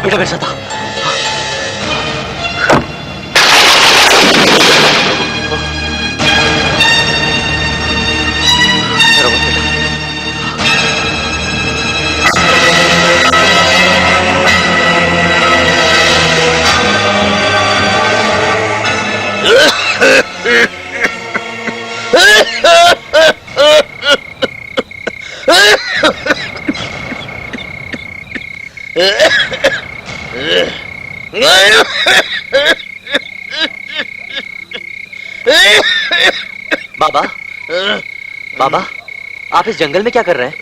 बेटा मेरे साथ बाबा, आप इस जंगल में क्या कर रहे हैं?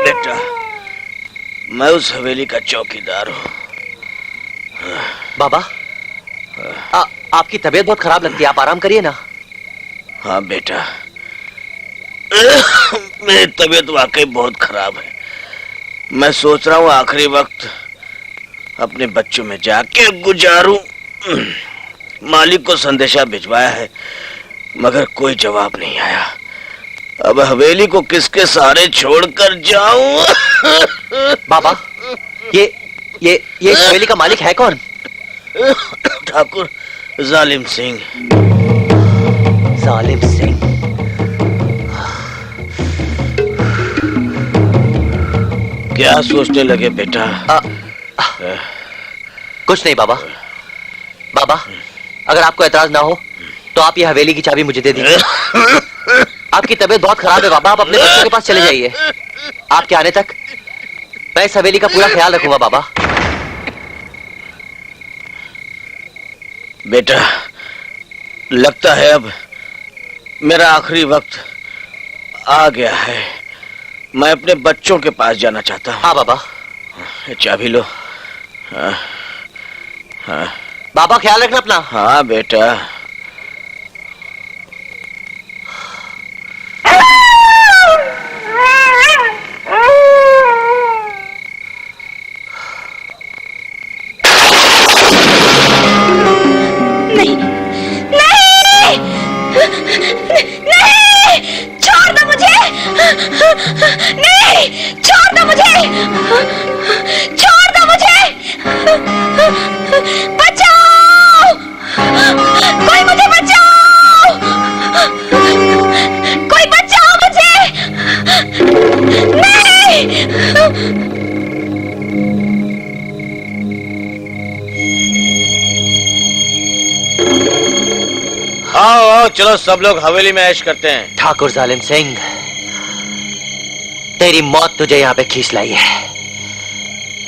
बेटा, मैं उस हवेली का चौकीदार हूँ। बाबा, आपकी तबीयत बहुत खराब लगती है, आप आराम करिए ना। हाँ बेटा, मेरी तबीयत वाकई बहुत खराब है। मैं सोच रहा हूँ आखिरी वक्त अपने बच्चों में जाके गुजारूं। मालिक को संदेशा भिजवाया है मगर कोई जवाब नहीं आया। अब हवेली को किसके सहारे छोड़कर जाऊं? बाबा, ये हवेली का मालिक है कौन? ठाकुर जालिम सिंह। जालिम सिंह? क्या सोचने लगे बेटा? कुछ नहीं बाबा। बाबा, अगर आपको एतराज ना हो तो आप ये हवेली की चाबी मुझे दे दीजिए। आपकी तबीयत बहुत खराब है बाबा, आप अपने बच्चों के पास चले जाइए। आपके आने तक मैं इस हवेली का पूरा ख्याल रखूंगा बाबा। बेटा, लगता है अब मेरा आखिरी वक्त आ गया है। मैं अपने बच्चों के पास जाना चाहता हूँ। हाँ बाबा। चाबी लो। हाँ, हाँ। बाबा, ख्याल रखना अपना। हाँ बेटा। नहीं, नहीं, नहीं, छोड़ दो मुझे। नहीं, छोड़ दो मुझे, छोड़ दो मुझे। बचाओ, कोई मुझे बचाओ, कोई बचाओ मुझे। नहीं। आओ आओ, चलो सब लोग हवेली में ऐश करते हैं। ठाकुर जालिम सिंह, तेरी मौत तुझे यहाँ पे खींच लाई है।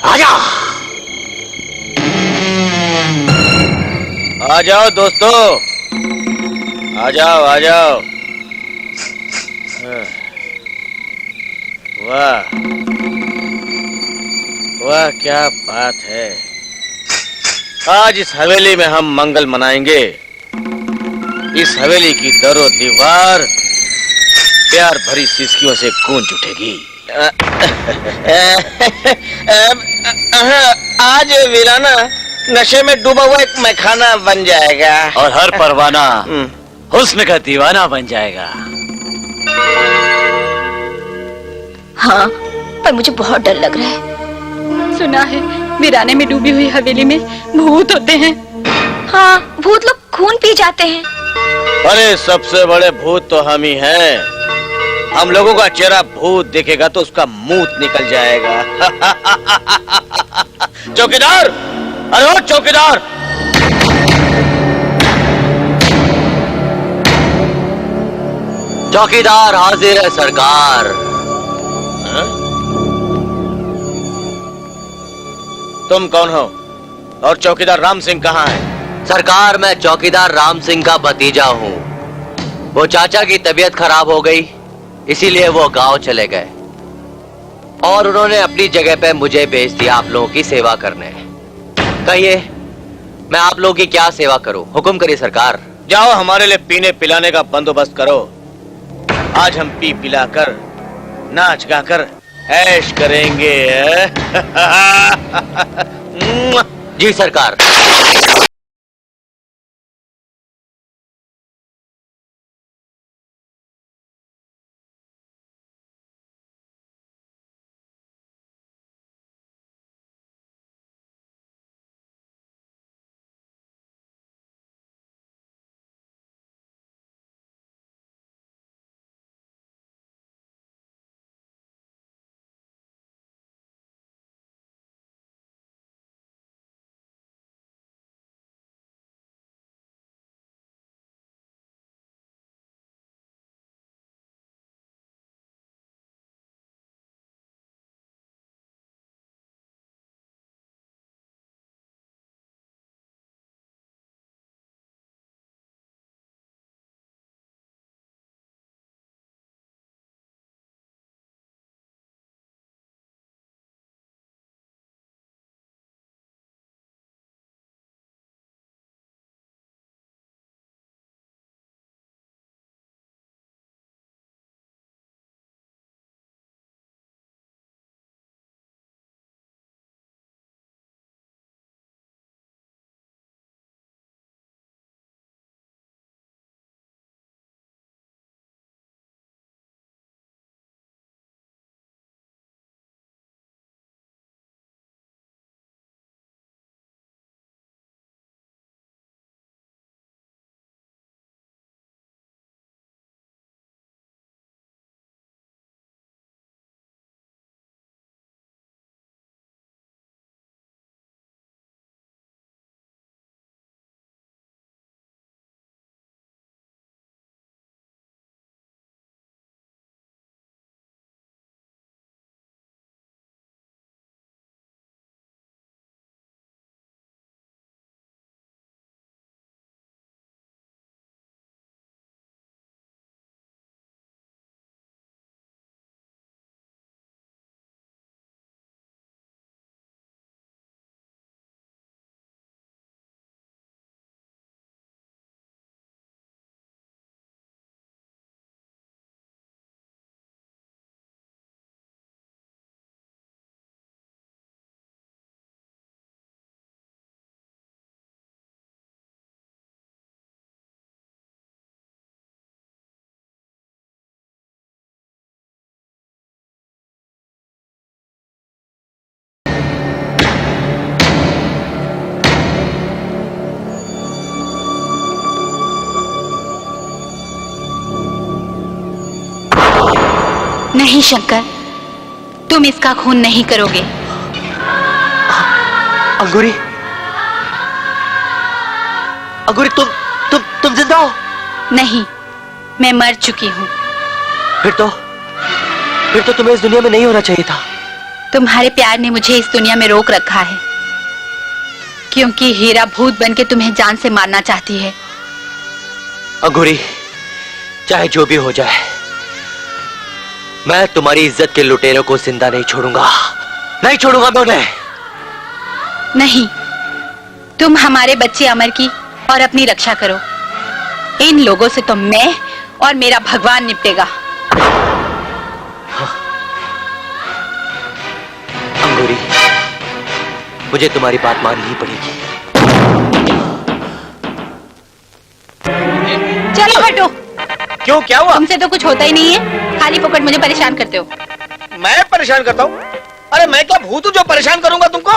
आजा। आ जाओ दोस्तों, आ जाओ आ जाओ। वाह, वाह क्या बात है। आज इस हवेली में हम मंगल मनाएंगे। इस हवेली की दरो दीवार प्यार भरी सिसकियों से गूंज उठेगी। आज वीराना नशे में डूबा हुआ एक मैखाना बन जाएगा और हर परवाना हुस्न का दीवाना बन जाएगा। हाँ, पर मुझे बहुत डर लग रहा है। सुना है वीराने में डूबी हुई हवेली में भूत होते हैं। हाँ, भूत लोग खून पी जाते हैं। अरे सबसे बड़े भूत तो हम ही हैं। हम लोगों का चेहरा भूत देखेगा तो उसका मुंह निकल जाएगा। चौकीदार, अरे ओ चौकीदार, चौकीदार हाजिर है सरकार। तुम कौन हो और चौकीदार राम सिंह कहाँ है? सरकार, मैं चौकीदार राम सिंह का भतीजा हूँ। वो चाचा की तबीयत खराब हो गई, इसीलिए वो गांव चले गए और उन्होंने अपनी जगह पे मुझे भेज दिया आप लोगों की सेवा करने। कहिए, मैं आप लोगों की क्या सेवा करूं? हुक्म करिए सरकार। जाओ हमारे लिए पीने पिलाने का बंदोबस्त करो। आज हम पी पिलाकर नाच गाकर ऐश करेंगे। जी सरकार। नहीं शंकर, तुम इसका खून नहीं करोगे। अंगूरी, अंगूरी, तुम जिंदा हो? नहीं, मैं मर चुकी हूँ। फिर तो तुम्हें इस दुनिया में नहीं होना चाहिए था। तुम्हारे प्यार ने मुझे इस दुनिया में रोक रखा है, क्योंकि हीरा भूत बनके तुम्हें जान से मारना चाहती है। अंगूरी, चाहे जो भी हो जाए, मैं तुम्हारी इज्जत के लुटेरों को जिंदा नहीं छोड़ूंगा। नहीं छोड़ूंगा मैं उन्हें। नहीं, तुम हमारे बच्चे अमर की और अपनी रक्षा करो। इन लोगों से तो मैं और मेरा भगवान निपटेगा। अंगूरी, मुझे तुम्हारी बात माननी ही पड़ेगी। चलो हटो। क्यों, क्या हुआ? तुमसे तो कुछ होता ही नहीं है, खाली फोकट मुझे परेशान करते हो। मैं परेशान करता हूँ? अरे मैं क्या भूत हूँ जो परेशान करूंगा तुमको?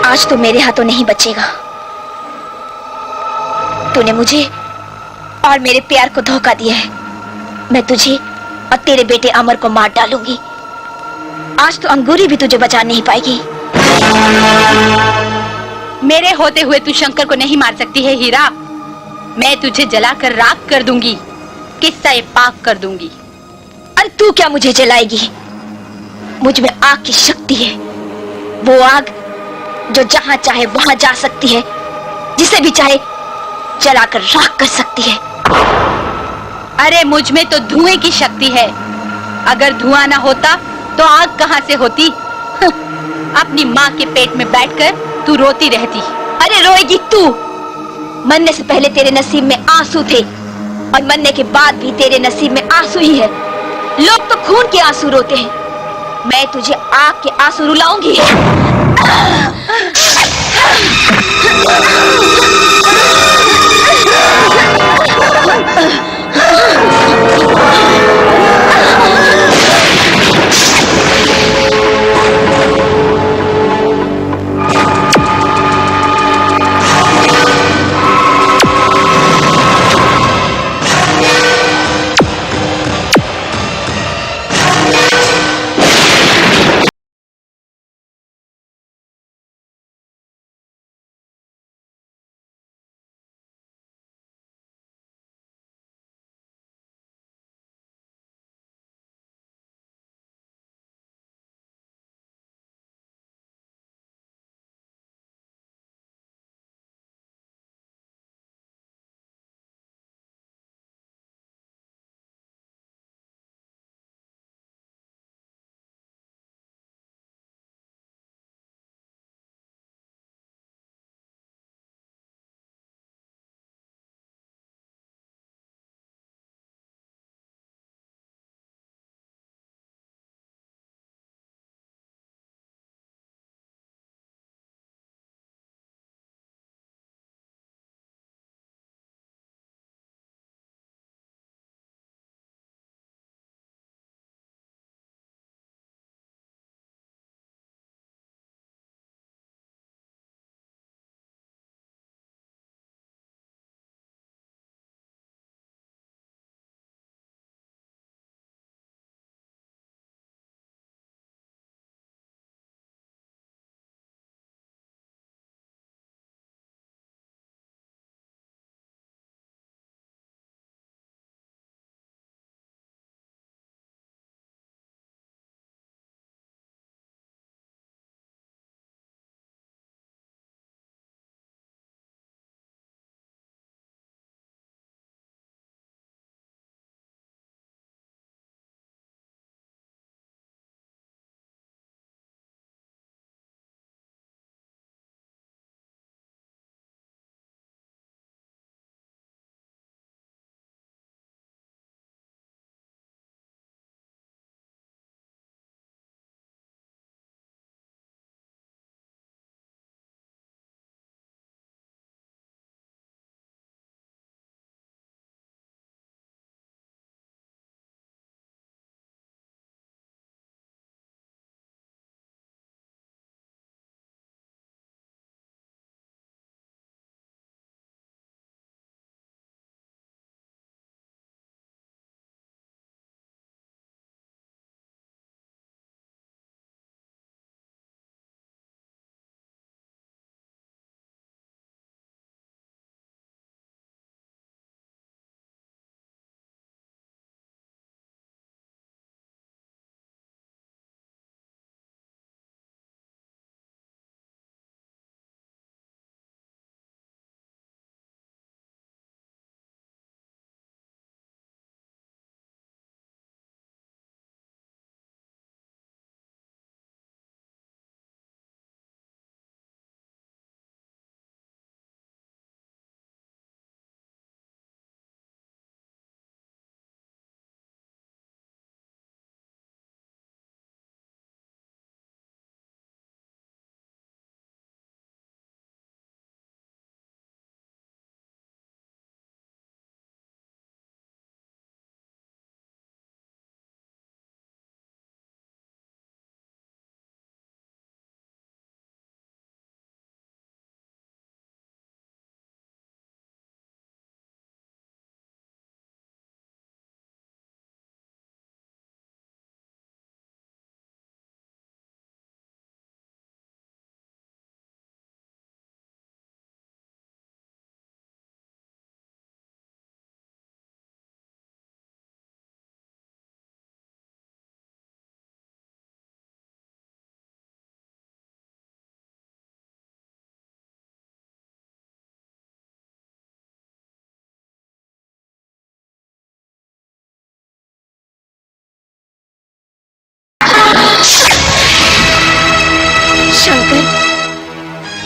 आज तो मेरे हाथों नहीं बचेगा। तूने मुझे और मेरे प्यार को धोखा दिया है। मैं तुझे और तेरे बेटे अमर को मार डालूंगी। आज तो अंगूरी भी तुझे बचा नहीं पाएगी। मेरे होते हुए तू शंकर को नहीं मार सकती है हीरा। मैं तुझे जलाकर राख कर दूंगी, किस्सा पाक कर दूंगी। अरे तू क्या मुझे जलाएगी? मुझ में आग की शक्ति है, वो आग जो जहां चाहे वहां जा सकती है, जिसे भी चाहे जलाकर राख कर सकती है। अरे मुझ में तो धुएं की शक्ति है। अगर धुआं ना होता तो आग कहां से होती? अपनी माँ के पेट में बैठकर तू रोती रहती। अरे रोएगी तू। मरने से पहले तेरे नसीब में आंसू थे और मरने के बाद भी तेरे नसीब में आंसू ही है। लोग तो खून के आंसू रोते हैं, मैं तुझे आग के आंसू रुलाऊंगी।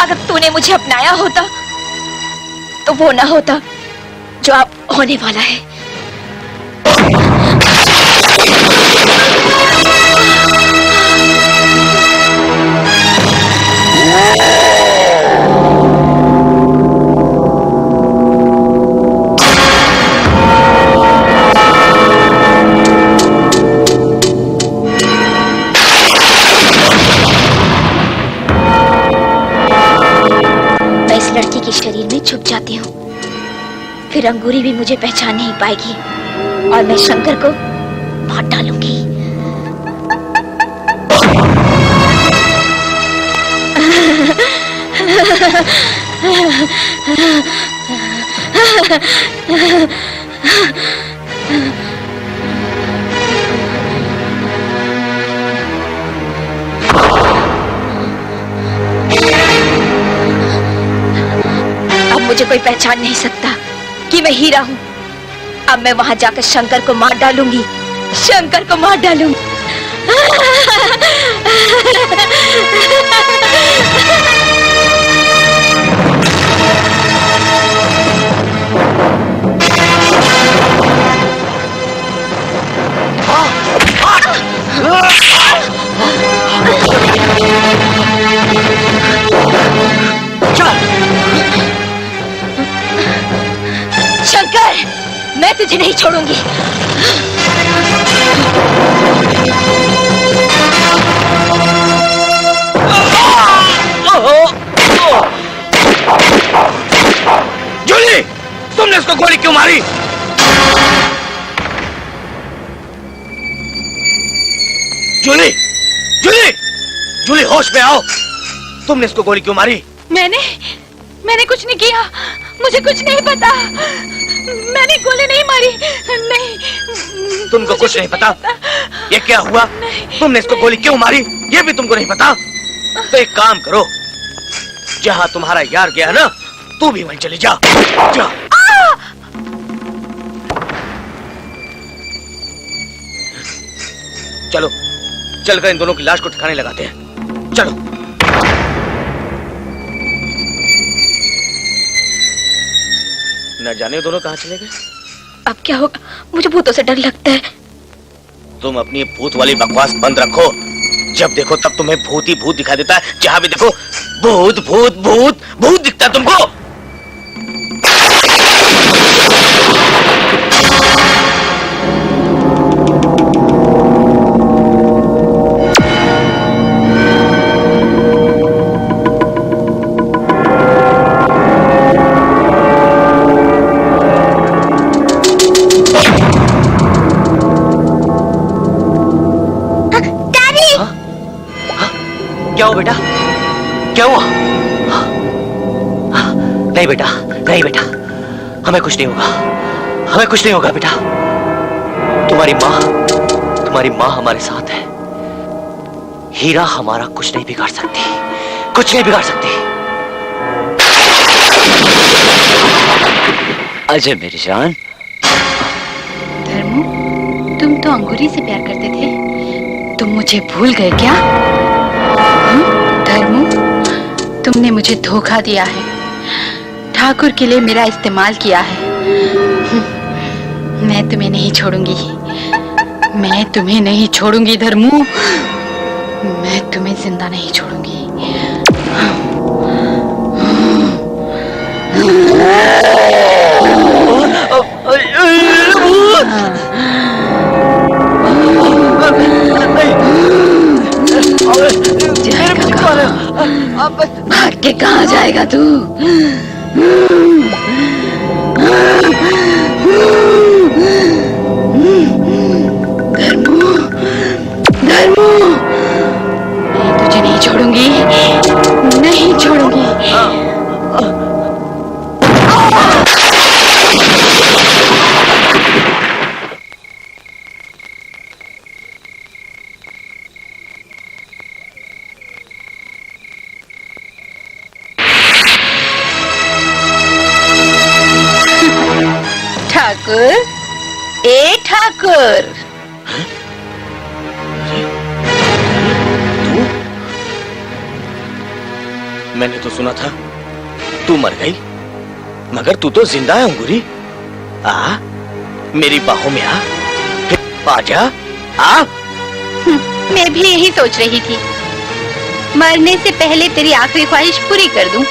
अगर तूने मुझे अपनाया होता तो वो ना होता जो अब होने वाला है। मैं इस लड़की के शरीर में छुप जाती हूँ, फिर अंगूरी भी मुझे पहचान नहीं पाएगी और मैं शंकर को मार डालूंगी। अब मुझे कोई पहचान नहीं सकता कि मैं हीरा हूँ। अब मैं वहां जाकर शंकर को मार डालूंगी, शंकर को मार डालूंगी। शंकर, मैं तुझे नहीं छोड़ूंगी। जूली, तुमने इसको गोली क्यों मारी? जूली, जूली, जूली, होश में आओ। तुमने इसको गोली क्यों मारी? मैंने कुछ नहीं किया, मुझे कुछ नहीं पता। मैंने गोली नहीं मारी। नहीं, तुमको कुछ नहीं पता? ये क्या हुआ? तुमने इसको गोली क्यों मारी ये भी तुमको नहीं पता? तो एक काम करो, जहां तुम्हारा यार गया ना, तू भी वहीं चली जा। जा। चलो, चलकर इन दोनों की लाश को ठिकाने लगाते हैं। चलो। न जाने दोनों कहां चले गए। अब क्या होगा? मुझे भूतों से डर लगता है। तुम अपनी भूत वाली बकवास बंद रखो। जब देखो तब तुम्हें भूत ही भूत दिखाई देता है। जहां भी देखो भूत भूत भूत भूत दिखता है तुमको। क्या हुआ बेटा? क्या हुआ? नहीं बेटा, नहीं बेटा, हमें कुछ नहीं होगा, हमें कुछ नहीं होगा बेटा। तुम्हारी माँ हमारे साथ है। हीरा हमारा कुछ नहीं बिगाड़ सकती, कुछ नहीं बिगाड़ सकती। अजय मेरी जान। धर्मू, तुम तो अंगूरी से प्यार करते थे, तुम मुझे भूल गए क्या? धर्मू, तुमने मुझे धोखा दिया है, ठाकुर के लिए मेरा इस्तेमाल किया है। मैं तुम्हें नहीं छोड़ूंगी, मैं तुम्हें नहीं छोड़ूंगी धर्मू, मैं तुम्हें जिंदा नहीं छोड़ूंगी। भाग के कहाँ जाएगा तू? धर्मू, धर्मू, मैं तुझे नहीं छोड़ूंगी, नहीं छोड़ूंगी। ठाकुर, ए ठाकुर, मैंने तो सुना था तू मर गई, मगर तू तो जिंदा है अंगूरी। आ मेरी बाहों में आ, फिर आजा आ। मैं भी यही सोच रही थी, मरने से पहले तेरी आखिरी ख्वाहिश पूरी कर दूं।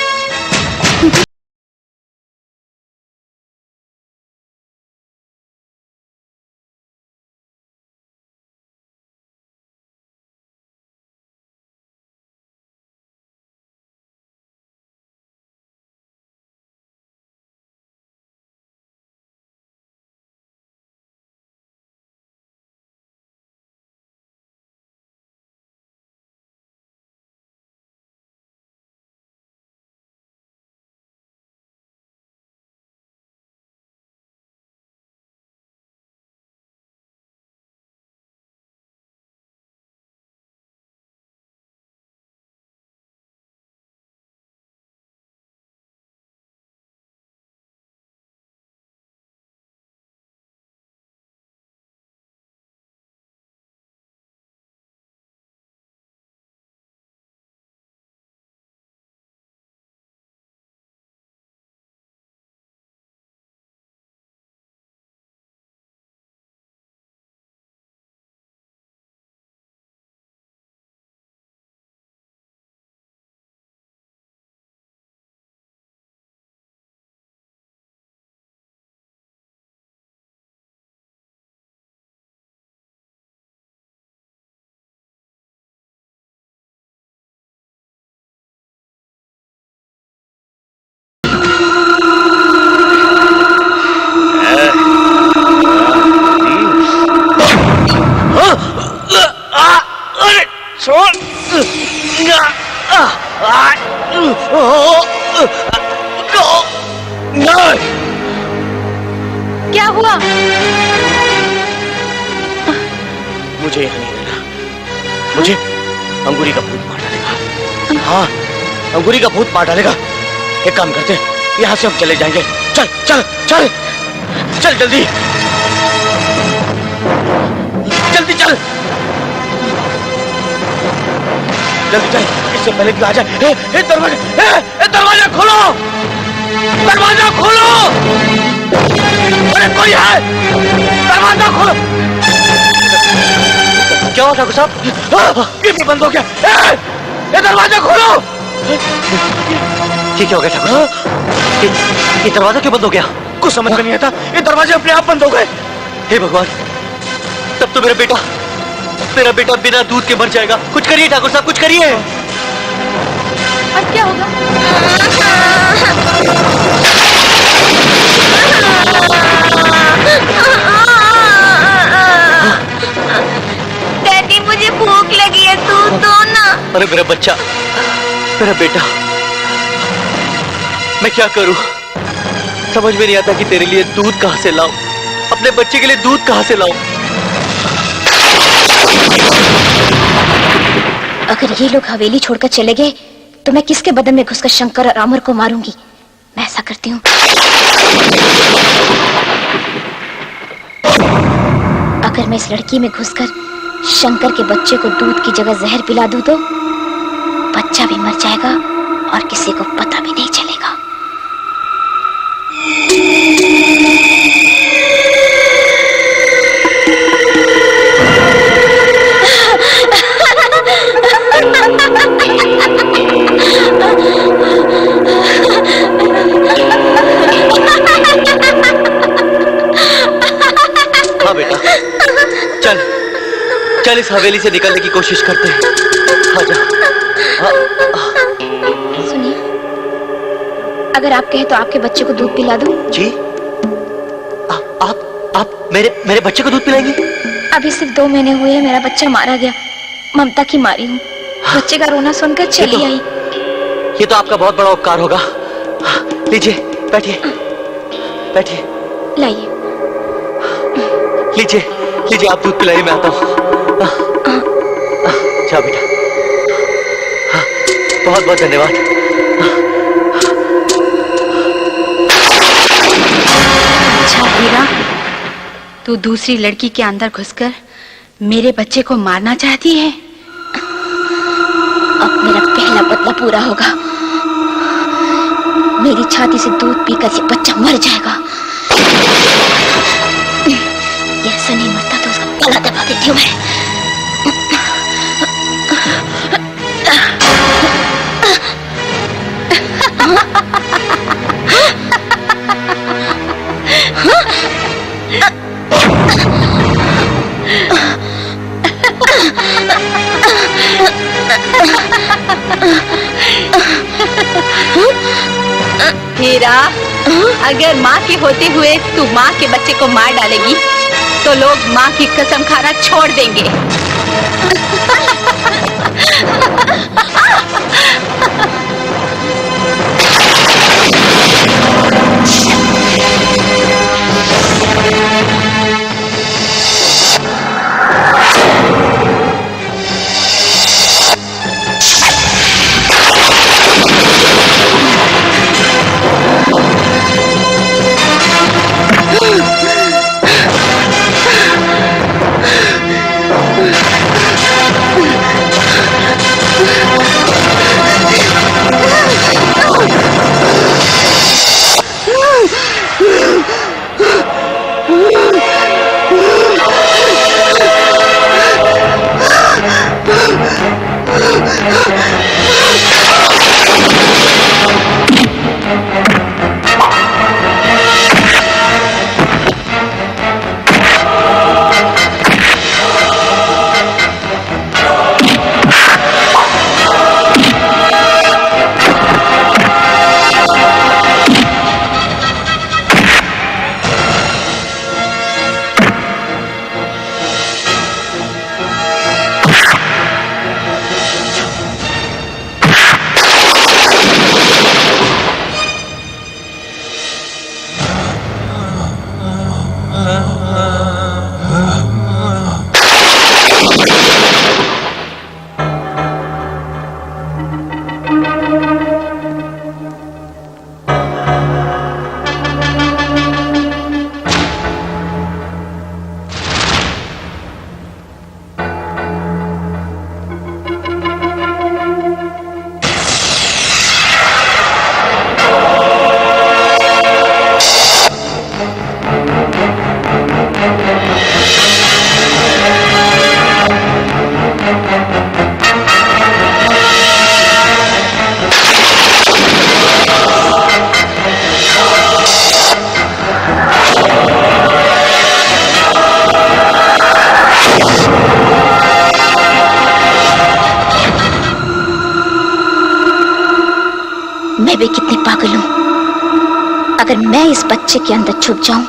क्या हुआ? मुझे यहाँ नहीं रहना, मुझे अंगूरी का भूत मार डालेगा। हाँ, अंगूरी का भूत मार डालेगा। एक काम करते, यहाँ से हम चले जाएंगे। चल चल चल चल, जल्दी जल्दी चल, जल्दी चल, इससे पहले कि आ जाए। दरवाजा खोलो, दरवाजा खोलो, अरे कोई है, दरवाजा खोलो। क्या हुआ ठाकुर साहब? ये भी बंद हो गया। ये दरवाजा खोलो। ये क्या हो गया ठाकुर साहब? ये दरवाजा क्यों बंद हो गया? कुछ समझ में नहीं आता, ये दरवाजे अपने आप बंद हो गए। हे भगवान, तब तो मेरा बेटा बिना दूध के मर जाएगा। कुछ करिए ठाकुर साहब, कुछ करिए। अब क्या होगा? डैडी मुझे भूख लगी है, दूध दो ना। अरे मेरा बच्चा, मेरा बेटा, मैं क्या करूं? समझ में नहीं आता कि तेरे लिए दूध कहां से लाऊं, अपने बच्चे के लिए दूध कहां से लाऊं। अगर ये लोग हवेली छोड़कर चले गए तो मैं किसके बदन में घुसकर शंकर और अमर को मारूंगी। मैं ऐसा करती हूँ, अगर मैं इस लड़की में घुसकर शंकर के बच्चे को दूध की जगह जहर पिला दूं तो बच्चा भी मर जाएगा और किसी को पता भी नहीं चलेगा। हाँ बेटा, चल इस हवेली से निकलने की कोशिश करते हैं। आजा। सुनिए, अगर आप कहें तो आपके बच्चे को दूध पिला दूं? जी? आप मेरे बच्चे को दूध पिलाएंगी? अभी सिर्फ 2 महीने हुए हैं, मेरा बच्चा मारा गया। ममता की मारी हूँ। बच्चे का रोना सुनकर चली आई। ये तो आपका बहुत बड़ा उपकार होगा। लीजिए, बैठिए बैठिए। लाइए। लीजिए आप दूध पिलाइए, मैं आता हूँ। जा बेटा, बहुत बहुत धन्यवाद। अच्छा हीरा, तू दूसरी लड़की के अंदर घुसकर मेरे बच्चे को मारना चाहती है? अब मेरा पहला बदला पूरा होगा। मेरी छाती से दूध पीकर ये बच्चा मर जाएगा। ये ऐसा नहीं मरता तो उसका गला दबा देती हूँ मैं। हीरा, अगर माँ के होते हुए तू माँ के बच्चे को मार डालेगी तो लोग माँ की कसम खाना छोड़ देंगे। मैं भी कितनी पागल हूं। अगर मैं इस बच्चे के अंदर छुप जाऊं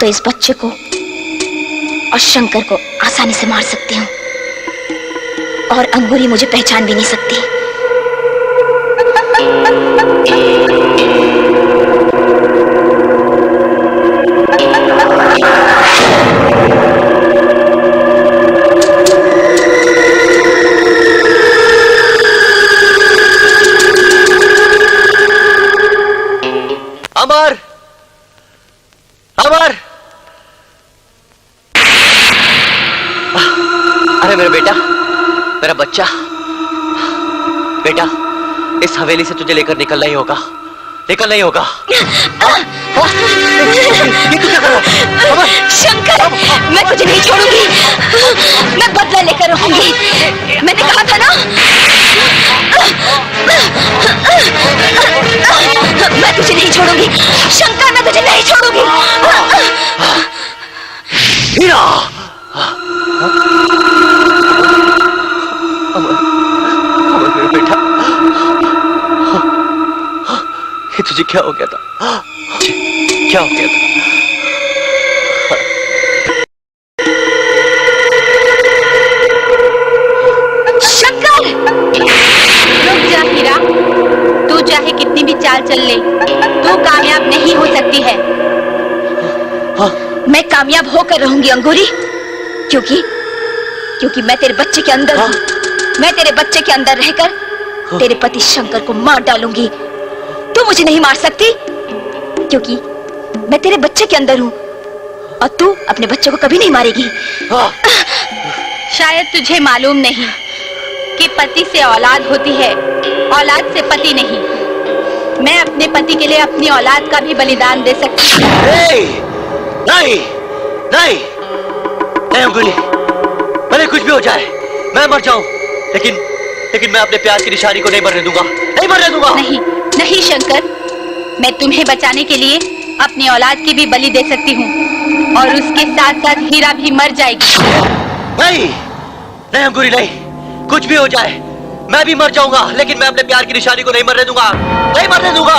तो इस बच्चे को और शंकर को आसानी से मार सकती हूं और अंगूरी मुझे पहचान भी नहीं सकती। अमर, अमर, अरे मेरा बेटा, मेरा बच्चा, बेटा, इस हवेली से तुझे लेकर निकलना ही होगा, निकलना ही होगा। ये तू क्या कर रहा है? अमर, शंकर, मैं तुझे नहीं छोड़ूंगी। मैं बदला लेकर रहूंगी। मैंने कहा था ना, मैं तुझे नहीं छोड़ूंगी। शंकर, मैं तुझे नहीं छोड़ूंगी। हीरा, अमर, अमर मेरा बेटा, ये तुझे क्या हो गया था? क्या हो गया था? शंकर, रुक जा हीरा, तू चाहे कितनी भी चाल चल ले, तू कामयाब नहीं हो सकती है। मैं कामयाब होकर रहूंगी अंगूरी, क्योंकि मैं तेरे बच्चे के अंदर हूँ। मैं तेरे बच्चे के अंदर रहकर तेरे पति शंकर को मार डालूंगी। तू मुझे नहीं मार सकती, क्योंकि मैं तेरे बच्चे के अंदर हूँ और तू अपने बच्चे को कभी नहीं मारेगी। शायद तुझे मालूम नहीं कि पति से औलाद होती है, औलाद से पति नहीं। मैं अपने पति के लिए अपनी औलाद का भी बलिदान दे सकती हूँ। नहीं नहीं नहीं नहीं अंगुली, भले कुछ भी हो जाए, मैं मर जाऊं, लेकिन मैं अपने प्यार की निशानी को नहीं मरने दूंगा, नहीं मरने दूंगा। नहीं नहीं शंकर, मैं तुम्हें बचाने के लिए अपनी औलाद की भी बलि दे सकती हूँ और उसके साथ साथ हीरा भी मर जाएगी। नहीं नहीं अंगूरी, नहीं, कुछ भी हो जाए मैं भी मर जाऊंगा, लेकिन मैं अपने प्यार की निशानी को नहीं मरने दूंगा, नहीं मरने दूंगा।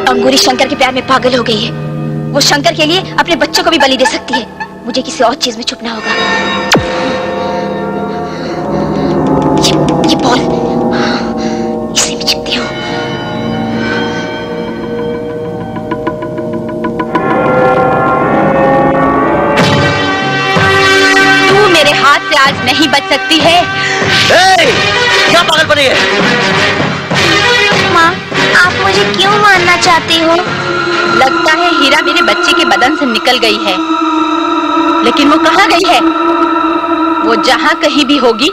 अंगूरी शंकर के प्यार में पागल हो गई है। वो शंकर के लिए अपने बच्चों को भी बलि दे सकती है। मुझे किसी और चीज में छुपना होगा। ये बॉल, इसी में छिपती हूँ। तू मेरे हाथ से आज नहीं बच सकती है। क्या पागल बनी है? माँ, आप मुझे क्यों मारना चाहती हो? लगता है हीरा मेरे बच्चे के बदन से निकल गई है, लेकिन वो कहाँ गई है? वो जहाँ कहीं भी होगी,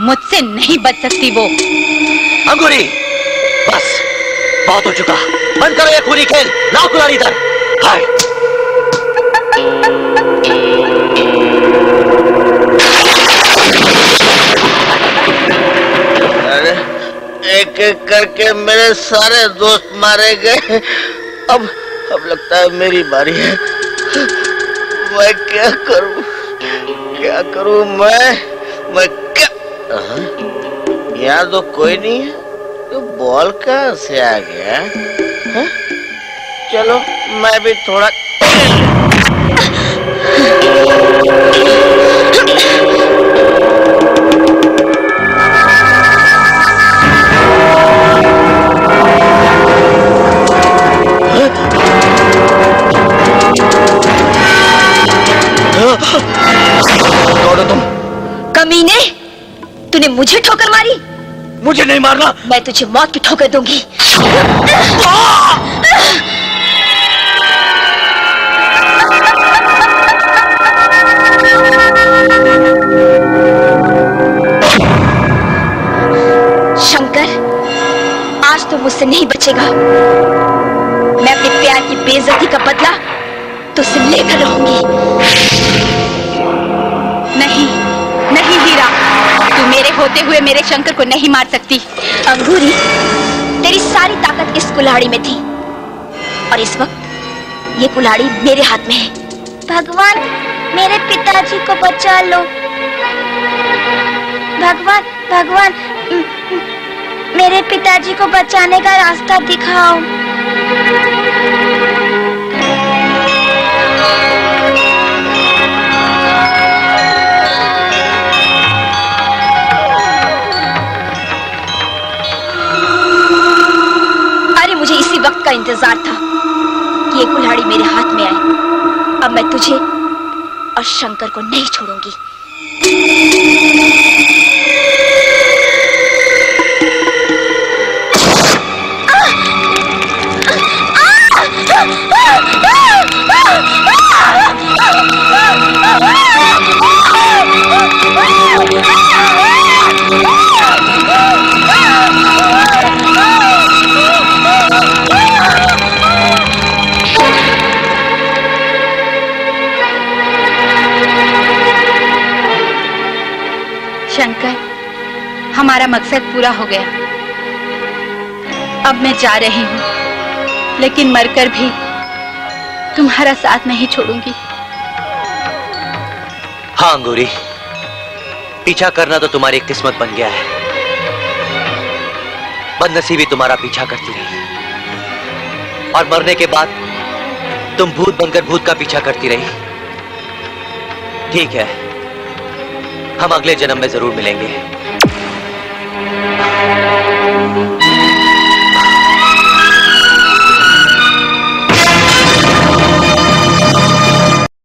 मुझसे नहीं बच सकती वो। अंगूरी, बस बहुत हो चुका, बंद करो ये खूनी खेल, लाओ कुल्हाड़ी इधर। हाय। अरे एक एक करके मेरे सारे दोस्त मारे गए। अब लगता है मेरी बारी है। मैं क्या करूं मैं क्या? यहाँ तो कोई नहीं है, तो बॉल कहाँ से आ गया? हा? चलो मैं भी थोड़ा दौड़ो तुम। कमीने, तूने मुझे ठोकर मारी। मुझे नहीं मारना। मैं तुझे मौत की ठोकर दूंगी। शंकर, आज तो मुझसे नहीं बचेगा। मैं अपने प्यार की बेइज्जती का बदला तुझसे लेकर रहूंगी। नहीं नहीं हीरा, तू मेरे होते हुए मेरे शंकर को नहीं मार सकती। अंगूरी, तेरी सारी ताकत इस कुल्हाड़ी में थी और इस वक्त ये कुल्हाड़ी मेरे हाथ में है। भगवान, मेरे पिताजी को बचा लो। भगवान, मेरे पिताजी को बचाने का रास्ता दिखाओ। अरे मुझे इसी वक्त का इंतजार था कि ये कुल्हाड़ी मेरे हाथ में आए। अब मैं तुझे और शंकर को नहीं छोड़ूंगी। शंकर, हमारा मकसद पूरा हो गया। अब मैं जा रही हूँ, लेकिन मरकर भी तुम्हारा साथ नहीं छोड़ूंगी। हाँ अंगूरी, पीछा करना तो तुम्हारी एक किस्मत बन गया है। बदनसीबी तुम्हारा पीछा करती रही और मरने के बाद तुम भूत बनकर भूत का पीछा करती रही। ठीक है, हम अगले जन्म में जरूर मिलेंगे।